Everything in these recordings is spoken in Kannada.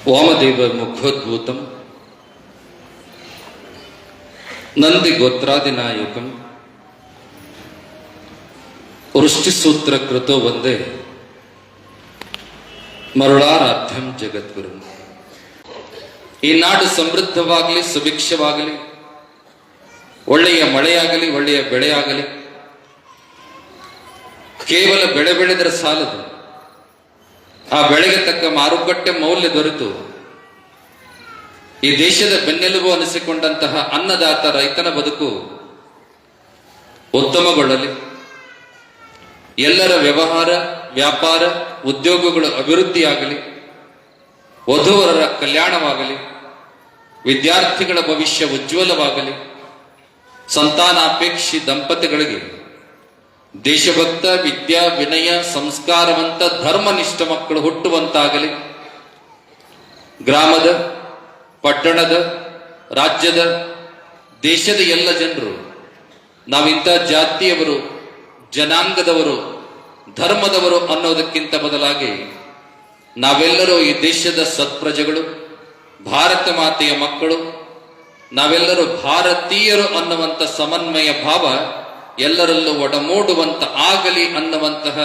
ವಾಮದೇವ ಮುಖೋದ್ಭೂತಂ ನಂದಿ ಗೋತ್ರಾದಿನಾಯಕಂ ವೃಷ್ಟಿಸೂತ್ರ ಕೃತೋ ವಂದೇ ಮರುಳಾರಾಧ್ಯಂ ಜಗದ್ಗುರು. ಈ ನಾಡು ಸಮೃದ್ಧವಾಗಲಿ, ಸುಭಿಕ್ಷವಾಗಲಿ, ಒಳ್ಳೆಯ ಮಳೆಯಾಗಲಿ, ಒಳ್ಳೆಯ ಬೆಳೆಯಾಗಲಿ. ಕೇವಲ ಬೆಳೆ ಬೆಳೆದರೆ ಸಾಲದು, ಆ ಬೆಳೆಗೆ ತಕ್ಕ ಮಾರುಕಟ್ಟೆ ಮೌಲ್ಯ ದೊರೆತು ಈ ದೇಶದ ಬೆನ್ನೆಲುಬು ಅನಿಸಿಕೊಂಡಂತಹ ಅನ್ನದಾತ ರೈತನ ಬದುಕು ಉತ್ತಮಗೊಳ್ಳಲಿ, ಎಲ್ಲರ ವ್ಯವಹಾರ, ವ್ಯಾಪಾರ, ಉದ್ಯೋಗಗಳು ಅಭಿವೃದ್ಧಿಯಾಗಲಿ, ವಧುವರರ ಕಲ್ಯಾಣವಾಗಲಿ, ವಿದ್ಯಾರ್ಥಿಗಳ ಭವಿಷ್ಯ ಉಜ್ವಲವಾಗಲಿ, ಸಂತಾನಾಪೇಕ್ಷಿ ದಂಪತಿಗಳಿಗೆ ದೇಶಭಕ್ತ, ವಿದ್ಯಾ ವಿನಯ ಸಂಸ್ಕಾರವಂತ ಧರ್ಮನಿಷ್ಠ ಮಕ್ಕಳು ಹುಟ್ಟುವಂತಾಗಲಿ. ಗ್ರಾಮದ, ಪಟ್ಟಣದ, ರಾಜ್ಯದ, ದೇಶದ ಎಲ್ಲ ಜನರು ನಾವಿಂಥ ಜಾತಿಯವರು, ಜನಾಂಗದವರು, ಧರ್ಮದವರು ಅನ್ನೋದಕ್ಕಿಂತ ಬದಲಾಗಿ ನಾವೆಲ್ಲರೂ ಈ ದೇಶದ ಸತ್ಪ್ರಜೆಗಳು, ಭಾರತ ಮಾತೆಯ ಮಕ್ಕಳು, ನಾವೆಲ್ಲರೂ ಭಾರತೀಯರು ಅನ್ನುವಂಥ ಸಮನ್ವಯ ಭಾವ ಎಲ್ಲರಲ್ಲೂ ಒಡಮೂಡುವಂತ ಆಗಲಿ ಅನ್ನುವಂತಹ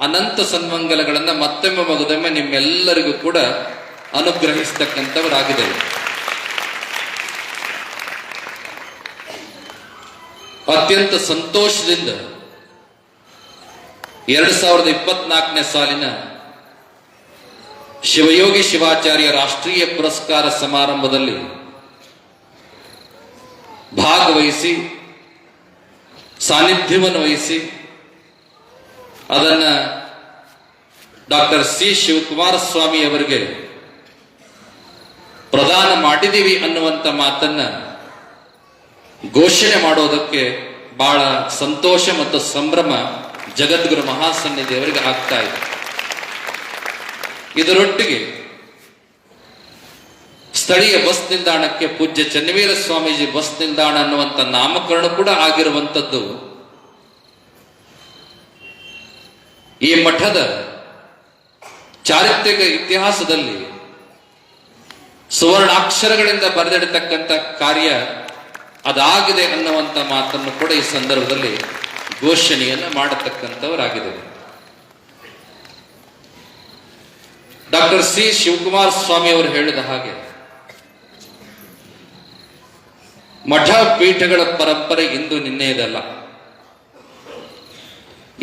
ಅನಂತ ಸನ್ಮಂಗಲಗಳನ್ನು ಮತ್ತೊಮ್ಮೆ ಮಗದೊಮ್ಮೆ ನಿಮ್ಮೆಲ್ಲರಿಗೂ ಕೂಡ ಅನುಗ್ರಹಿಸ್ತಕ್ಕಂಥವರಾಗಿದ್ದೇವೆ. ಅತ್ಯಂತ ಸಂತೋಷದಿಂದ 2024ನೇ ಸಾಲಿನ ಶಿವಯೋಗಿ ಶಿವಾಚಾರ್ಯ ರಾಷ್ಟ್ರೀಯ ಪುರಸ್ಕಾರ ಸಮಾರಂಭದಲ್ಲಿ ಭಾಗವಹಿಸಿ, ಸಾನ್ನಿಧ್ಯವನ್ನು ವಹಿಸಿ ಅದನ್ನ ಡಾಕ್ಟರ್ ಸಿ ಶಿವಕುಮಾರ ಸ್ವಾಮಿ ಅವರಿಗೆ ಪ್ರದಾನ ಮಾಡಿದೀವಿ ಅನ್ನುವಂಥ ಮಾತನ್ನ ಘೋಷಣೆ ಮಾಡೋದಕ್ಕೆ ಬಹಳ ಸಂತೋಷ ಮತ್ತು ಸಂಭ್ರಮ ಜಗದ್ಗುರು ಮಹಾಸನ್ನಿಧಿಯವರಿಗೆ ಆಗ್ತಾ ಇದೆ. ಇದರೊಟ್ಟಿಗೆ ಸ್ಥಳೀಯ ಬಸ್ ನಿಲ್ದಾಣಕ್ಕೆ ಪೂಜ್ಯ ಚನ್ನವೀರ ಸ್ವಾಮೀಜಿ ಬಸ್ ನಿಲ್ದಾಣ ಅನ್ನುವಂಥ ನಾಮಕರಣ ಕೂಡ ಆಗಿರುವಂಥದ್ದು ಈ ಮಠದ ಚಾರಿತ್ರಿಕ ಇತಿಹಾಸದಲ್ಲಿ ಸುವರ್ಣಾಕ್ಷರಗಳಿಂದ ಬರೆದಿಡತಕ್ಕಂಥ ಕಾರ್ಯ ಅದಾಗಿದೆ ಅನ್ನುವಂಥ ಮಾತನ್ನು ಕೂಡ ಈ ಸಂದರ್ಭದಲ್ಲಿ ಘೋಷಣೆಯನ್ನು ಮಾಡತಕ್ಕಂಥವರಾಗಿದ್ದಾರೆ. ಡಾಕ್ಟರ್ ಸಿ ಶಿವಕುಮಾರ ಸ್ವಾಮಿ ಅವರು ಹೇಳಿದ ಹಾಗೆ ಮಠ ಪೀಠಗಳ ಪರಂಪರೆ ಇಂದು ನಿನ್ನೆಯದಲ್ಲ.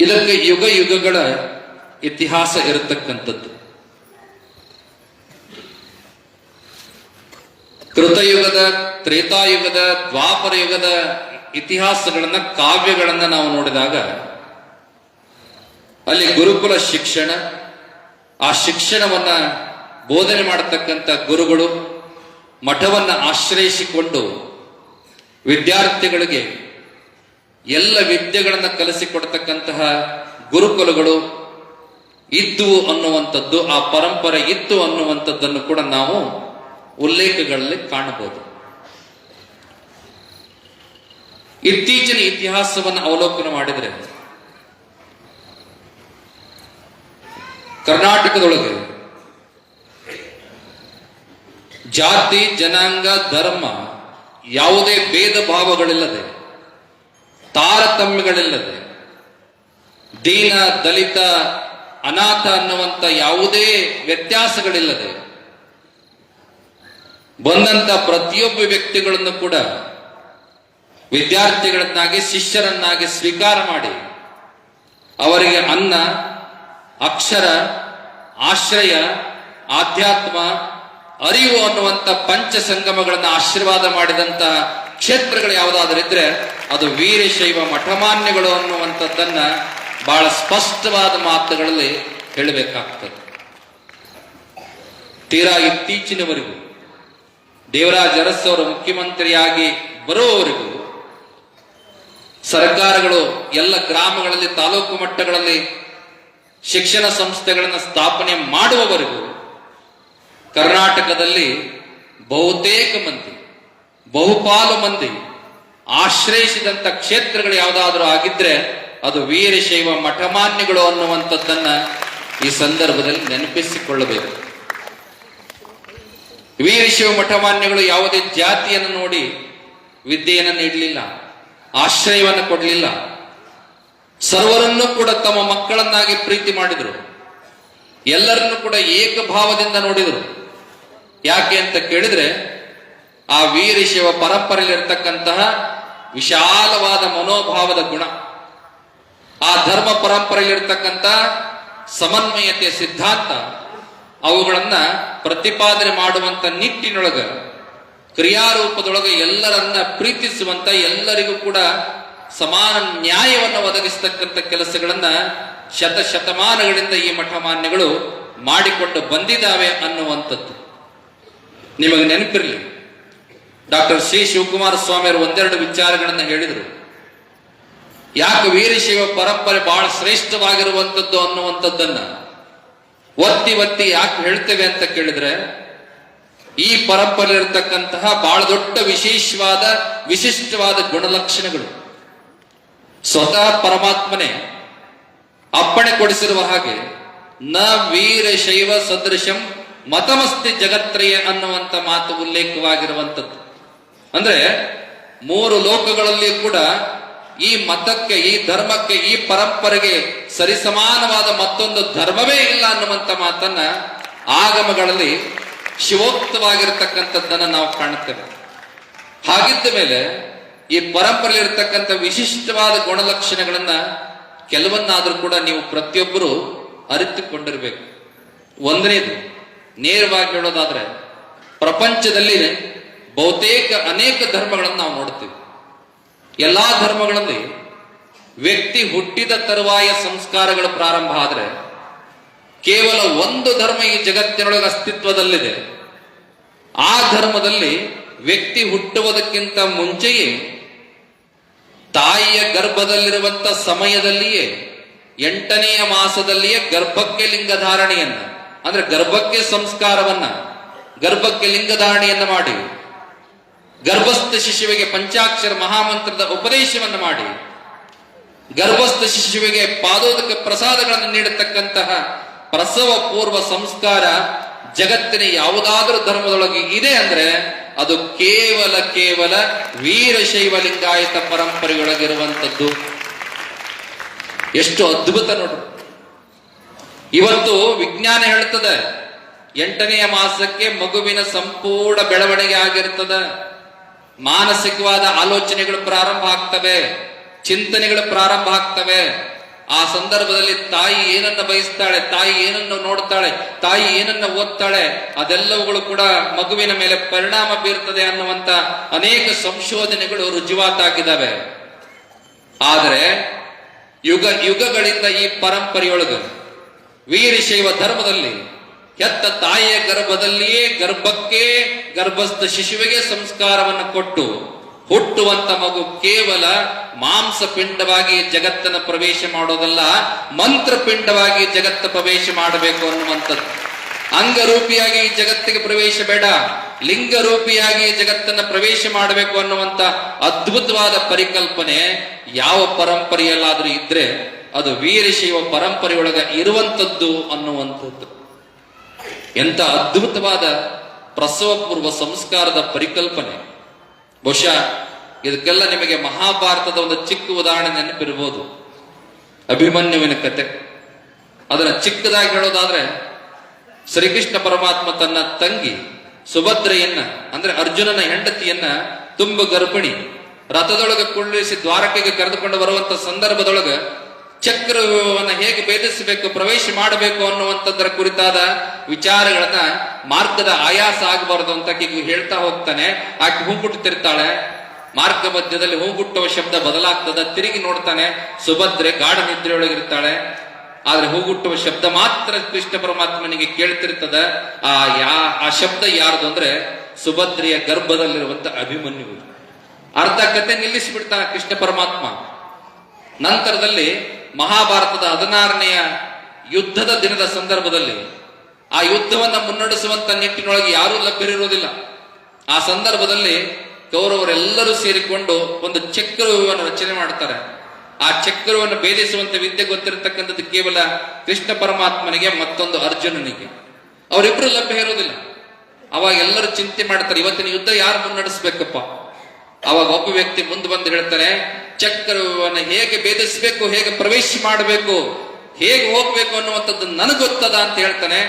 ಇದಕ್ಕೆ ಯುಗ ಯುಗಗಳ ಇತಿಹಾಸ ಇರತಕ್ಕಂಥದ್ದು. ಕೃತಯುಗದ, ತ್ರೇತಾಯುಗದ, ದ್ವಾಪರ ಯುಗದ ಇತಿಹಾಸಗಳನ್ನ, ಕಾವ್ಯಗಳನ್ನ ನಾವು ನೋಡಿದಾಗ ಅಲ್ಲಿ ಗುರುಕುಲ ಶಿಕ್ಷಣ, ಆ ಶಿಕ್ಷಣವನ್ನ ಬೋಧನೆ ಮಾಡತಕ್ಕಂಥ ಗುರುಗಳು, ಮಠವನ್ನ ಆಶ್ರಯಿಸಿಕೊಂಡು ವಿದ್ಯಾರ್ಥಿಗಳಿಗೆ ಎಲ್ಲ ವಿದ್ಯೆಗಳನ್ನು ಕಲಿಸಿಕೊಡ್ತಕ್ಕಂತಹ ಗುರುಕುಲಗಳು ಇದ್ದುವು ಅನ್ನುವಂಥದ್ದು, ಆ ಪರಂಪರೆ ಇತ್ತು ಅನ್ನುವಂಥದ್ದನ್ನು ಕೂಡ ನಾವು ಉಲ್ಲೇಖಗಳಲ್ಲಿ ಕಾಣಬಹುದು. ಇತ್ತೀಚಿನ ಇತಿಹಾಸವನ್ನು ಅವಲೋಕನ ಮಾಡಿದರೆ ಕರ್ನಾಟಕದೊಳಗೆ ಜಾತಿ, ಜನಾಂಗ, ಧರ್ಮ ಯಾವುದೇ ಭೇದ ಭಾವಗಳಿಲ್ಲದೆ, ತಾರತಮ್ಯಗಳಿಲ್ಲದೆ, ದೀನ, ದಲಿತ, ಅನಾಥ ಅನ್ನುವಂಥ ಯಾವುದೇ ವ್ಯತ್ಯಾಸಗಳಿಲ್ಲದೆ ಬಂದಂತ ಪ್ರತಿಯೊಬ್ಬ ವ್ಯಕ್ತಿಗಳನ್ನು ಕೂಡ ವಿದ್ಯಾರ್ಥಿಗಳನ್ನಾಗಿ, ಶಿಷ್ಯರನ್ನಾಗಿ ಸ್ವೀಕಾರ ಮಾಡಿ ಅವರಿಗೆ ಅನ್ನ, ಅಕ್ಷರ, ಆಶ್ರಯ, ಆಧ್ಯಾತ್ಮ, ಅರಿವು ಅನ್ನುವಂಥ ಪಂಚ ಸಂಗಮಗಳನ್ನು ಆಶೀರ್ವಾದ ಮಾಡಿದಂತಹ ಕ್ಷೇತ್ರಗಳು ಯಾವುದಾದ್ರೂ ಇದ್ರೆ ಅದು ವೀರಶೈವ ಮಠಮಾನ್ಯಗಳು ಅನ್ನುವಂಥದ್ದನ್ನ ಬಹಳ ಸ್ಪಷ್ಟವಾದ ಮಾತುಗಳಲ್ಲಿ ಹೇಳಬೇಕಾಗ್ತದೆ. ತೀರಾ ಇತ್ತೀಚಿನವರೆಗೂ ದೇವರಾಜ ಅರಸು ಅವರು ಮುಖ್ಯಮಂತ್ರಿಯಾಗಿ ಬರುವವರೆಗೂ ಸರ್ಕಾರಗಳು ಎಲ್ಲ ಗ್ರಾಮಗಳಲ್ಲಿ, ತಾಲೂಕು ಮಟ್ಟಗಳಲ್ಲಿ ಶಿಕ್ಷಣ ಸಂಸ್ಥೆಗಳನ್ನು ಸ್ಥಾಪನೆ ಮಾಡುವವರೆಗೂ ಕರ್ನಾಟಕದಲ್ಲಿ ಬಹುತೇಕ ಮಂದಿ, ಬಹುಪಾಲು ಮಂದಿ ಆಶ್ರಯಿಸಿದಂಥ ಕ್ಷೇತ್ರಗಳು ಯಾವುದಾದ್ರೂ ಆಗಿದ್ರೆ ಅದು ವೀರಶೈವ ಮಠಮಾನ್ಯಗಳು ಅನ್ನುವಂಥದ್ದನ್ನ ಈ ಸಂದರ್ಭದಲ್ಲಿ ನೆನಪಿಸಿಕೊಳ್ಳಬೇಕು. ವೀರಶೈವ ಮಠಮಾನ್ಯಗಳು ಯಾವುದೇ ಜಾತಿಯನ್ನು ನೋಡಿ ವಿದ್ಯೆಯನ್ನು ನೀಡಲಿಲ್ಲ, ಆಶ್ರಯವನ್ನು ಕೊಡಲಿಲ್ಲ. ಸರ್ವರನ್ನೂ ಕೂಡ ತಮ್ಮ ಮಕ್ಕಳನ್ನಾಗಿ ಪ್ರೀತಿ ಮಾಡಿದರು. ಎಲ್ಲರನ್ನೂ ಕೂಡ ಏಕಭಾವದಿಂದ ನೋಡಿದರು. ಯಾಕೆ ಅಂತ ಕೇಳಿದ್ರೆ ಆ ವೀರಶೈವ ಪರಂಪರೆಯಲ್ಲಿರ್ತಕ್ಕಂತಹ ವಿಶಾಲವಾದ ಮನೋಭಾವದ ಗುಣ, ಆ ಧರ್ಮ ಪರಂಪರೆಯಲ್ಲಿರ್ತಕ್ಕಂಥ ಸಮನ್ವಯತೆಯ ಸಿದ್ಧಾಂತ, ಅವುಗಳನ್ನ ಪ್ರತಿಪಾದನೆ ಮಾಡುವಂತ ನಿಟ್ಟಿನೊಳಗ ಕ್ರಿಯಾರೂಪದೊಳಗೆ ಎಲ್ಲರನ್ನ ಪ್ರೀತಿಸುವಂತ, ಎಲ್ಲರಿಗೂ ಕೂಡ ಸಮಾನ ನ್ಯಾಯವನ್ನು ಒದಗಿಸತಕ್ಕಂಥ ಕೆಲಸಗಳನ್ನ ಶತಮಾನಗಳಿಂದ ಈ ಮಠಮಾನ್ಯಗಳು ಮಾಡಿಕೊಂಡು ಬಂದಿದ್ದಾವೆ ಅನ್ನುವಂಥದ್ದು ನಿಮಗೆ ನೆನಪಿರಲಿ. ಡಾಕ್ಟರ್ ಶ್ರೀ ಶಿವಕುಮಾರ ಸ್ವಾಮಿ ಅವರು ಒಂದೆರಡು ವಿಚಾರಗಳನ್ನ ಹೇಳಿದರು. ಯಾಕೆ ವೀರಶೈವ ಪರಂಪರೆ ಬಹಳ ಶ್ರೇಷ್ಠವಾಗಿರುವಂಥದ್ದು ಅನ್ನುವಂಥದ್ದನ್ನ ಒತ್ತಿ ಯಾಕೆ ಹೇಳ್ತೇವೆ ಅಂತ ಕೇಳಿದ್ರೆ, ಈ ಪರಂಪರೆ ಇರತಕ್ಕಂತಹ ಬಹಳ ದೊಡ್ಡ ವಿಶಿಷ್ಟವಾದ ಗುಣಲಕ್ಷಣಗಳು ಸ್ವತಃ ಪರಮಾತ್ಮನೇ ಅಪ್ಪಣೆ ಕೊಡಿಸಿರುವ ಹಾಗೆ ನ ವೀರಶೈವ ಸದೃಶಂ ಮತಮಸ್ತಿ ಜಗತ್ರಯ ಅನ್ನುವಂತ ಮಾತು ಉಲ್ಲೇಖವಾಗಿರುವಂಥದ್ದು. ಅಂದ್ರೆ ಮೂರು ಲೋಕಗಳಲ್ಲಿ ಕೂಡ ಈ ಮತಕ್ಕೆ, ಈ ಧರ್ಮಕ್ಕೆ, ಈ ಪರಂಪರೆಗೆ ಸರಿಸಮಾನವಾದ ಮತ್ತೊಂದು ಧರ್ಮವೇ ಇಲ್ಲ ಅನ್ನುವಂತ ಮಾತನ್ನ ಆಗಮಗಳಲ್ಲಿ ಶಿವೋಕ್ತವಾಗಿರತಕ್ಕಂಥದ್ದನ್ನ ನಾವು ಕಾಣುತ್ತೇವೆ. ಹಾಗಿದ್ದ ಮೇಲೆ ಈ ಪರಂಪರೆಯಲ್ಲಿರ್ತಕ್ಕಂಥ ವಿಶಿಷ್ಟವಾದ ಗುಣಲಕ್ಷಣಗಳನ್ನ ಕೆಲವನ್ನಾದ್ರೂ ಕೂಡ ನೀವು ಪ್ರತಿಯೊಬ್ಬರು ಅರಿತುಕೊಂಡಿರ್ಬೇಕು. ಒಂದನೇದು, ನೇರವಾಗಿ ಹೇಳೋದಾದ್ರೆ, ಪ್ರಪಂಚದಲ್ಲಿ ಅನೇಕ ಧರ್ಮಗಳನ್ನು ನಾವು ನೋಡ್ತೀವಿ. ಎಲ್ಲಾ ಧರ್ಮಗಳಲ್ಲಿ ವ್ಯಕ್ತಿ ಹುಟ್ಟಿದ ತರುವಾಯ ಸಂಸ್ಕಾರಗಳು ಪ್ರಾರಂಭ ಆದ್ರೆ ಕೇವಲ ಒಂದು ಧರ್ಮ ಈ ಜಗತ್ತಿನೊಳಗೆ ಅಸ್ತಿತ್ವದಲ್ಲಿದೆ. ಆ ಧರ್ಮದಲ್ಲಿ ವ್ಯಕ್ತಿ ಹುಟ್ಟುವುದಕ್ಕಿಂತ ಮುಂಚೆಯೇ ತಾಯಿಯ ಗರ್ಭದಲ್ಲಿರುವಂತ ಸಮಯದಲ್ಲಿಯೇ 8ನೆಯ ಮಾಸದಲ್ಲಿಯೇ ಗರ್ಭಕ್ಕೆ ಲಿಂಗಧಾರಣೆಯನ್ನ, ಅಂದ್ರೆ ಗರ್ಭಕ್ಕೆ ಸಂಸ್ಕಾರವನ್ನ, ಗರ್ಭಕ್ಕೆ ಲಿಂಗಧಾರಣೆಯನ್ನ ಮಾಡಿ ಗರ್ಭಸ್ಥ ಶಿಶುವಿಗೆ ಪಂಚಾಕ್ಷರ ಮಹಾಮಂತ್ರದ ಉಪದೇಶವನ್ನು ಮಾಡಿ ಗರ್ಭಸ್ಥ ಶಿಶುವಿಗೆ ಪಾದೋದಕ ಪ್ರಸಾದಗಳನ್ನು ನೀಡತಕ್ಕಂತಹ ಪ್ರಸವ ಪೂರ್ವ ಸಂಸ್ಕಾರ ಜಗತ್ತಿನ ಯಾವುದಾದ್ರೂ ಧರ್ಮದೊಳಗೆ ಇದೆ ಅಂದ್ರೆ ಅದು ಕೇವಲ ವೀರಶೈವ ಲಿಂಗಾಯತ ಪರಂಪರೆಯೊಳಗಿರುವಂಥದ್ದು. ಎಷ್ಟು ಅದ್ಭುತ ನೋಡ್ರಿ. ಇವತ್ತು ವಿಜ್ಞಾನ ಹೇಳ್ತದೆ 8ನೆಯ ಮಾಸಕ್ಕೆ ಮಗುವಿನ ಸಂಪೂರ್ಣ ಬೆಳವಣಿಗೆ ಆಗಿರ್ತದೆ. ಮಾನಸಿಕವಾದ ಆಲೋಚನೆಗಳು ಪ್ರಾರಂಭ ಆಗ್ತವೆ, ಚಿಂತನೆಗಳು ಪ್ರಾರಂಭ ಆಗ್ತವೆ. ಆ ಸಂದರ್ಭದಲ್ಲಿ ತಾಯಿ ಏನನ್ನ ಬಯಸ್ತಾಳೆ, ತಾಯಿ ಏನನ್ನು ನೋಡ್ತಾಳೆ, ತಾಯಿ ಏನನ್ನ ಓದ್ತಾಳೆ, ಅದೆಲ್ಲವುಗಳು ಕೂಡ ಮಗುವಿನ ಮೇಲೆ ಪರಿಣಾಮ ಬೀರ್ತದೆ ಅನ್ನುವಂತ ಅನೇಕ ಸಂಶೋಧನೆಗಳು ರುಜುವಾತಾಗಿದ್ದಾವೆ. ಆದರೆ ಯುಗಗಳಿಂದ ಈ ಪರಂಪರೆಯೊಳಗೆ ವೀರಶೈವ ಧರ್ಮದಲ್ಲಿ ಹೆತ್ತ ತಾಯಿಯ ಗರ್ಭದಲ್ಲಿಯೇ ಗರ್ಭಸ್ಥ ಶಿಶುವಿಗೆ ಸಂಸ್ಕಾರವನ್ನು ಕೊಟ್ಟು ಹುಟ್ಟುವಂತ ಮಗು ಕೇವಲ ಮಾಂಸ ಪಿಂಡವಾಗಿ ಜಗತ್ತನ್ನು ಪ್ರವೇಶ ಮಾಡೋದಲ್ಲ, ಮಂತ್ರ ಪಿಂಡವಾಗಿ ಜಗತ್ತ ಪ್ರವೇಶ ಮಾಡಬೇಕು ಅನ್ನುವಂಥದ್ದು. ಅಂಗರೂಪಿಯಾಗಿ ಈ ಜಗತ್ತಿಗೆ ಪ್ರವೇಶ ಬೇಡ, ಲಿಂಗರೂಪಿಯಾಗಿ ಜಗತ್ತನ್ನ ಪ್ರವೇಶ ಮಾಡಬೇಕು ಅನ್ನುವಂತ ಅದ್ಭುತವಾದ ಪರಿಕಲ್ಪನೆ ಯಾವ ಪರಂಪರೆಯಲ್ಲಾದ್ರೂ ಇದ್ರೆ ಅದು ವೀರಶೈವ ಪರಂಪರೆಯೊಳಗ ಇರುವಂತದ್ದು ಅನ್ನುವಂಥದ್ದು. ಎಂತ ಅದ್ಭುತವಾದ ಪ್ರಸವ ಪೂರ್ವ ಸಂಸ್ಕಾರದ ಪರಿಕಲ್ಪನೆ. ಬಹುಶಃ ಇದಕ್ಕೆಲ್ಲ ನಿಮಗೆ ಮಹಾಭಾರತದ ಒಂದು ಚಿಕ್ಕ ಉದಾಹರಣೆ ನೆನಪಿರ್ಬೋದು, ಅಭಿಮನ್ಯುವಿನ ಕತೆ. ಅದನ್ನ ಚಿಕ್ಕದಾಗಿ ಹೇಳೋದಾದ್ರೆ, ಶ್ರೀಕೃಷ್ಣ ಪರಮಾತ್ಮ ತನ್ನ ತಂಗಿ ಸುಭದ್ರೆಯನ್ನ, ಅಂದ್ರೆ ಅರ್ಜುನನ ಹೆಂಡತಿಯನ್ನ ತುಂಬ ಗರ್ಭಿಣಿ ರಥದೊಳಗೆ ಕುಳ್ಳಿಸಿ ದ್ವಾರಕೆಗೆ ಕರೆದುಕೊಂಡು ಬರುವಂತ ಸಂದರ್ಭದೊಳಗ ಚಕ್ರವನ್ನ ಹೇಗೆ ಭೇದಿಸಬೇಕು, ಪ್ರವೇಶ ಮಾಡಬೇಕು ಅನ್ನುವಂಥದ್ರ ಕುರಿತಾದ ವಿಚಾರಗಳನ್ನ ಮಾರ್ಗದ ಆಯಾಸ ಆಗಬಾರದು ಅಂತ ಆಕೆಗೆ ಹೇಳ್ತಾ ಹೋಗ್ತಾನೆ. ಆಕೆ ಹೂಗುಟ್ಟುತ್ತಿರ್ತಾಳೆ. ಮಾರ್ಗ ಮಧ್ಯದಲ್ಲಿ ಹೂಗುಟ್ಟುವ ಶಬ್ದ ಬದಲಾಗ್ತದ. ತಿರುಗಿ ನೋಡ್ತಾನೆ, ಸುಭದ್ರೆ ಗಾಢ ನಿದ್ರೆಯೊಳಗಿರ್ತಾಳೆ. ಆದ್ರೆ ಹೂಗುಟ್ಟುವ ಶಬ್ದ ಮಾತ್ರ ಕೃಷ್ಣ ಪರಮಾತ್ಮನಿಗೆ ಕೇಳ್ತಿರ್ತದ. ಆ ಶಬ್ದ ಯಾರ್ದು ಅಂದ್ರೆ ಸುಭದ್ರೆಯ ಗರ್ಭದಲ್ಲಿರುವಂತ ಅಭಿಮನ್ಯು. ಅರ್ಧ ಕತೆ ನಿಲ್ಲಿಸಿಬಿಡ್ತಾನೆ ಕೃಷ್ಣ ಪರಮಾತ್ಮ. ನಂತರದಲ್ಲಿ ಮಹಾಭಾರತದ 16ನೆಯ ಯುದ್ಧದ ದಿನದ ಸಂದರ್ಭದಲ್ಲಿ ಆ ಯುದ್ಧವನ್ನ ಮುನ್ನಡೆಸುವಂತ ನಿಟ್ಟಿನೊಳಗೆ ಯಾರೂ ಲಭ್ಯರಿರುವುದಿಲ್ಲ. ಆ ಸಂದರ್ಭದಲ್ಲಿ ಕೌರವರೆಲ್ಲರೂ ಸೇರಿಕೊಂಡು ಒಂದು ಚಕ್ರವ್ಯೂಹವನ್ನು ರಚನೆ ಮಾಡ್ತಾರೆ. ಆ ಚಕ್ರವನ್ನು ಭೇದಿಸುವಂತ ವಿದ್ಯೆ ಗೊತ್ತಿರತಕ್ಕಂಥದ್ದು ಕೇವಲ ಕೃಷ್ಣ ಪರಮಾತ್ಮನಿಗೆ, ಮತ್ತೊಂದು ಅರ್ಜುನನಿಗೆ. ಅವರಿಬ್ರು ಲಭ್ಯ ಇರೋದಿಲ್ಲ. ಅವಾಗ ಎಲ್ಲರೂ ಚಿಂತೆ ಮಾಡ್ತಾರೆ, ಇವತ್ತಿನ ಯುದ್ಧ ಯಾರು ಮುನ್ನಡೆಸ್ಬೇಕಪ್ಪ. ಅವಾಗ ಒಬ್ಬ ವ್ಯಕ್ತಿ ಮುಂದೆ ಬಂದು ಹೇಳ್ತಾನೆ, ಚಕ್ರವನ್ನು ಹೇಗೆ ಭೇದಿಸ್ಬೇಕು, ಹೇಗೆ ಪ್ರವೇಶ ಮಾಡಬೇಕು, ಹೇಗೆ ಹೋಗ್ಬೇಕು ಅನ್ನುವಂಥದ್ದು ನನಗೆ ಗೊತ್ತದ ಅಂತ ಹೇಳ್ತಾನೆ.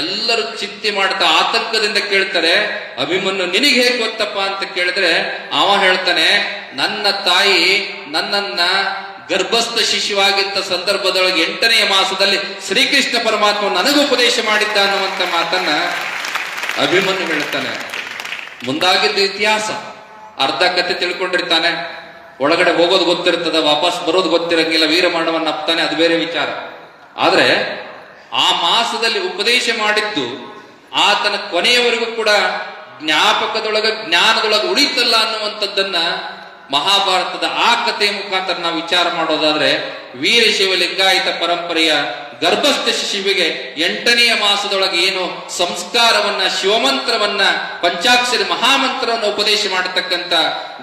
ಎಲ್ಲರೂ ಚಿಂತೆ ಮಾಡ್ತಾ ಆತಂಕದಿಂದ ಕೇಳ್ತಾರೆ, ಅಭಿಮನ್ಯು ನಿನಗೆ ಹೇಗೆ ಗೊತ್ತಪ್ಪ ಅಂತ ಕೇಳಿದ್ರೆ ಅವ ಹೇಳ್ತಾನೆ, ನನ್ನ ತಾಯಿ ನನ್ನನ್ನ ಗರ್ಭಸ್ಥ ಶಿಶುವಾಗಿದ್ದ ಸಂದರ್ಭದೊಳಗೆ 8ನೇ ಮಾಸದಲ್ಲಿ ಶ್ರೀಕೃಷ್ಣ ಪರಮಾತ್ಮ ನನಗೂ ಉಪದೇಶ ಮಾಡಿದ್ದ ಅನ್ನುವಂಥ ಮಾತನ್ನ ಅಭಿಮನ್ಯು ಹೇಳ್ತಾನೆ. ಮುಂದಾಗಿದ್ದ ಇತಿಹಾಸ ಅರ್ಧ ಕತೆ ತಿಳ್ಕೊಂಡಿರ್ತಾನೆ, ಒಳಗಡೆ ಹೋಗೋದು ಗೊತ್ತಿರ್ತದ, ವಾಪಸ್ ಬರೋದು ಗೊತ್ತಿರಂಗಿಲ್ಲ, ವೀರಮಾಣವನ್ನ ಅಪ್ತಾನೆ, ಅದು ಬೇರೆ ವಿಚಾರ. ಆದ್ರೆ ಆ ಮಾಸದಲ್ಲಿ ಉಪದೇಶ ಮಾಡಿದ್ದು ಆತನ ಕೊನೆಯವರೆಗೂ ಕೂಡ ಜ್ಞಾಪಕದೊಳಗ ಜ್ಞಾನದೊಳಗೆ ಉಳಿತಲ್ಲ ಅನ್ನುವಂಥದ್ದನ್ನ ಮಹಾಭಾರತದ ಆ ಕಥೆಯ ಮುಖಾಂತರ ನಾವು ವಿಚಾರ ಮಾಡೋದಾದ್ರೆ, ವೀರಶೈವ ಲಿಂಗಾಯತ ಪರಂಪರೆಯ ಗರ್ಭಸ್ಥ ಶಿಶುವಿಗೆ 8ನೇ ಮಾಸದೊಳಗೆ ಏನು ಸಂಸ್ಕಾರವನ್ನ, ಶಿವಮಂತ್ರವನ್ನ, ಪಂಚಾಕ್ಷರಿ ಮಹಾಮಂತ್ರವನ್ನು ಉಪದೇಶ ಮಾಡತಕ್ಕಂಥ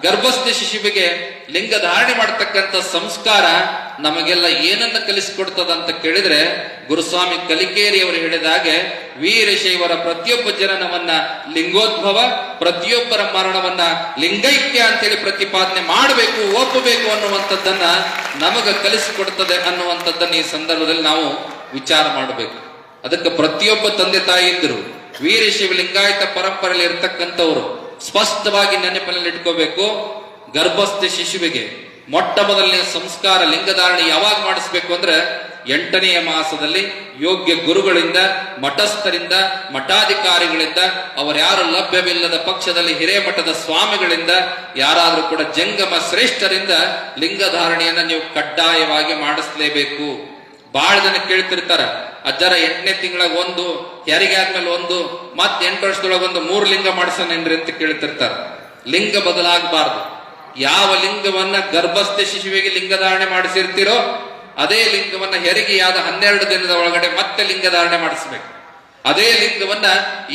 ಗರ್ಭಸ್ಥ ಶಿಶುವಿಗೆ ಲಿಂಗ ಧಾರಣೆ ಮಾಡತಕ್ಕಂಥ ಸಂಸ್ಕಾರ ನಮಗೆಲ್ಲ ಏನನ್ನ ಕಲಿಸಿಕೊಡ್ತದ ಅಂತ ಕೇಳಿದ್ರೆ, ಗುರುಸ್ವಾಮಿ ಕಲಿಕೇರಿ ಅವರು ಹೇಳಿದ ಹಾಗೆ ವೀರಶೈವರ ಪ್ರತಿಯೊಬ್ಬ ಜನನವನ್ನ ಲಿಂಗೋದ್ಭವ, ಪ್ರತಿಯೊಬ್ಬರ ಮರಣವನ್ನ ಲಿಂಗೈಕ್ಯ ಅಂತೇಳಿ ಪ್ರತಿಪಾದನೆ ಮಾಡಬೇಕು, ಒಪ್ಪಬೇಕು ಅನ್ನುವಂಥದ್ದನ್ನ ನಮಗ ಕಲಿಸಿಕೊಡ್ತದೆ ಅನ್ನುವಂಥದ್ದನ್ನ ಈ ಸಂದರ್ಭದಲ್ಲಿ ನಾವು ವಿಚಾರ ಮಾಡಬೇಕು. ಅದಕ್ಕೆ ಪ್ರತಿಯೊಬ್ಬ ತಂದೆ ತಾಯಿ ಇದ್ದರು ವೀರಶೈವ ಲಿಂಗಾಯತ ಪರಂಪರೆಯಲ್ಲಿ ಇರ್ತಕ್ಕಂಥವ್ರು ಸ್ಪಷ್ಟವಾಗಿ ನೆನಪಿನಲ್ಲಿ ಇಟ್ಕೋಬೇಕು. ಗರ್ಭಸ್ಥ ಶಿಶುವಿಗೆ ಮೊಟ್ಟ ಮೊದಲನೇ ಸಂಸ್ಕಾರ ಲಿಂಗಧಾರಣೆ ಯಾವಾಗ ಮಾಡಿಸ್ಬೇಕು ಅಂದ್ರೆ 8ನೇ ಮಾಸದಲ್ಲಿ ಯೋಗ್ಯ ಗುರುಗಳಿಂದ, ಮಠಸ್ಥರಿಂದ, ಮಠಾಧಿಕಾರಿಗಳಿಂದ, ಅವರ್ಯಾರು ಲಭ್ಯವಿಲ್ಲದ ಪಕ್ಷದಲ್ಲಿ ಹಿರೇಮಠದ ಸ್ವಾಮಿಗಳಿಂದ, ಯಾರಾದ್ರೂ ಕೂಡ ಜಂಗಮ ಶ್ರೇಷ್ಠರಿಂದ ಲಿಂಗಧಾರಣೆಯನ್ನ ನೀವು ಕಡ್ಡಾಯವಾಗಿ ಮಾಡಿಸ್ಲೇಬೇಕು. ಬಹಳ ಜನ ಕೇಳ್ತಿರ್ತಾರ, ಅಜ್ಜರ 8ನೇ ತಿಂಗಳಾಗ ಒಂದು, ಹೆರಿಗೆ ಆದ್ಮೇಲೆ ಒಂದು, ಮತ್ 8 ವರ್ಷದೊಳಗೆ ಒಂದು 3 ಲಿಂಗ ಮಾಡಿಸೋನೇನ್ರಿ ಅಂತ ಕೇಳ್ತಿರ್ತಾರ. ಲಿಂಗ ಬದಲಾಗಬಾರ್ದು. ಯಾವ ಲಿಂಗವನ್ನ ಗರ್ಭಸ್ಥ ಶಿಶುವಿಗೆ ಲಿಂಗಧಾರಣೆ ಮಾಡಿಸಿರ್ತೀರೋ ಅದೇ ಲಿಂಗವನ್ನ ಹೆರಿಗೆಯಾದ 12 ದಿನದ ಒಳಗಡೆ ಮತ್ತೆ ಲಿಂಗಧಾರಣೆ ಮಾಡಿಸ್ಬೇಕು. ಅದೇ ಲಿಂಗವನ್ನ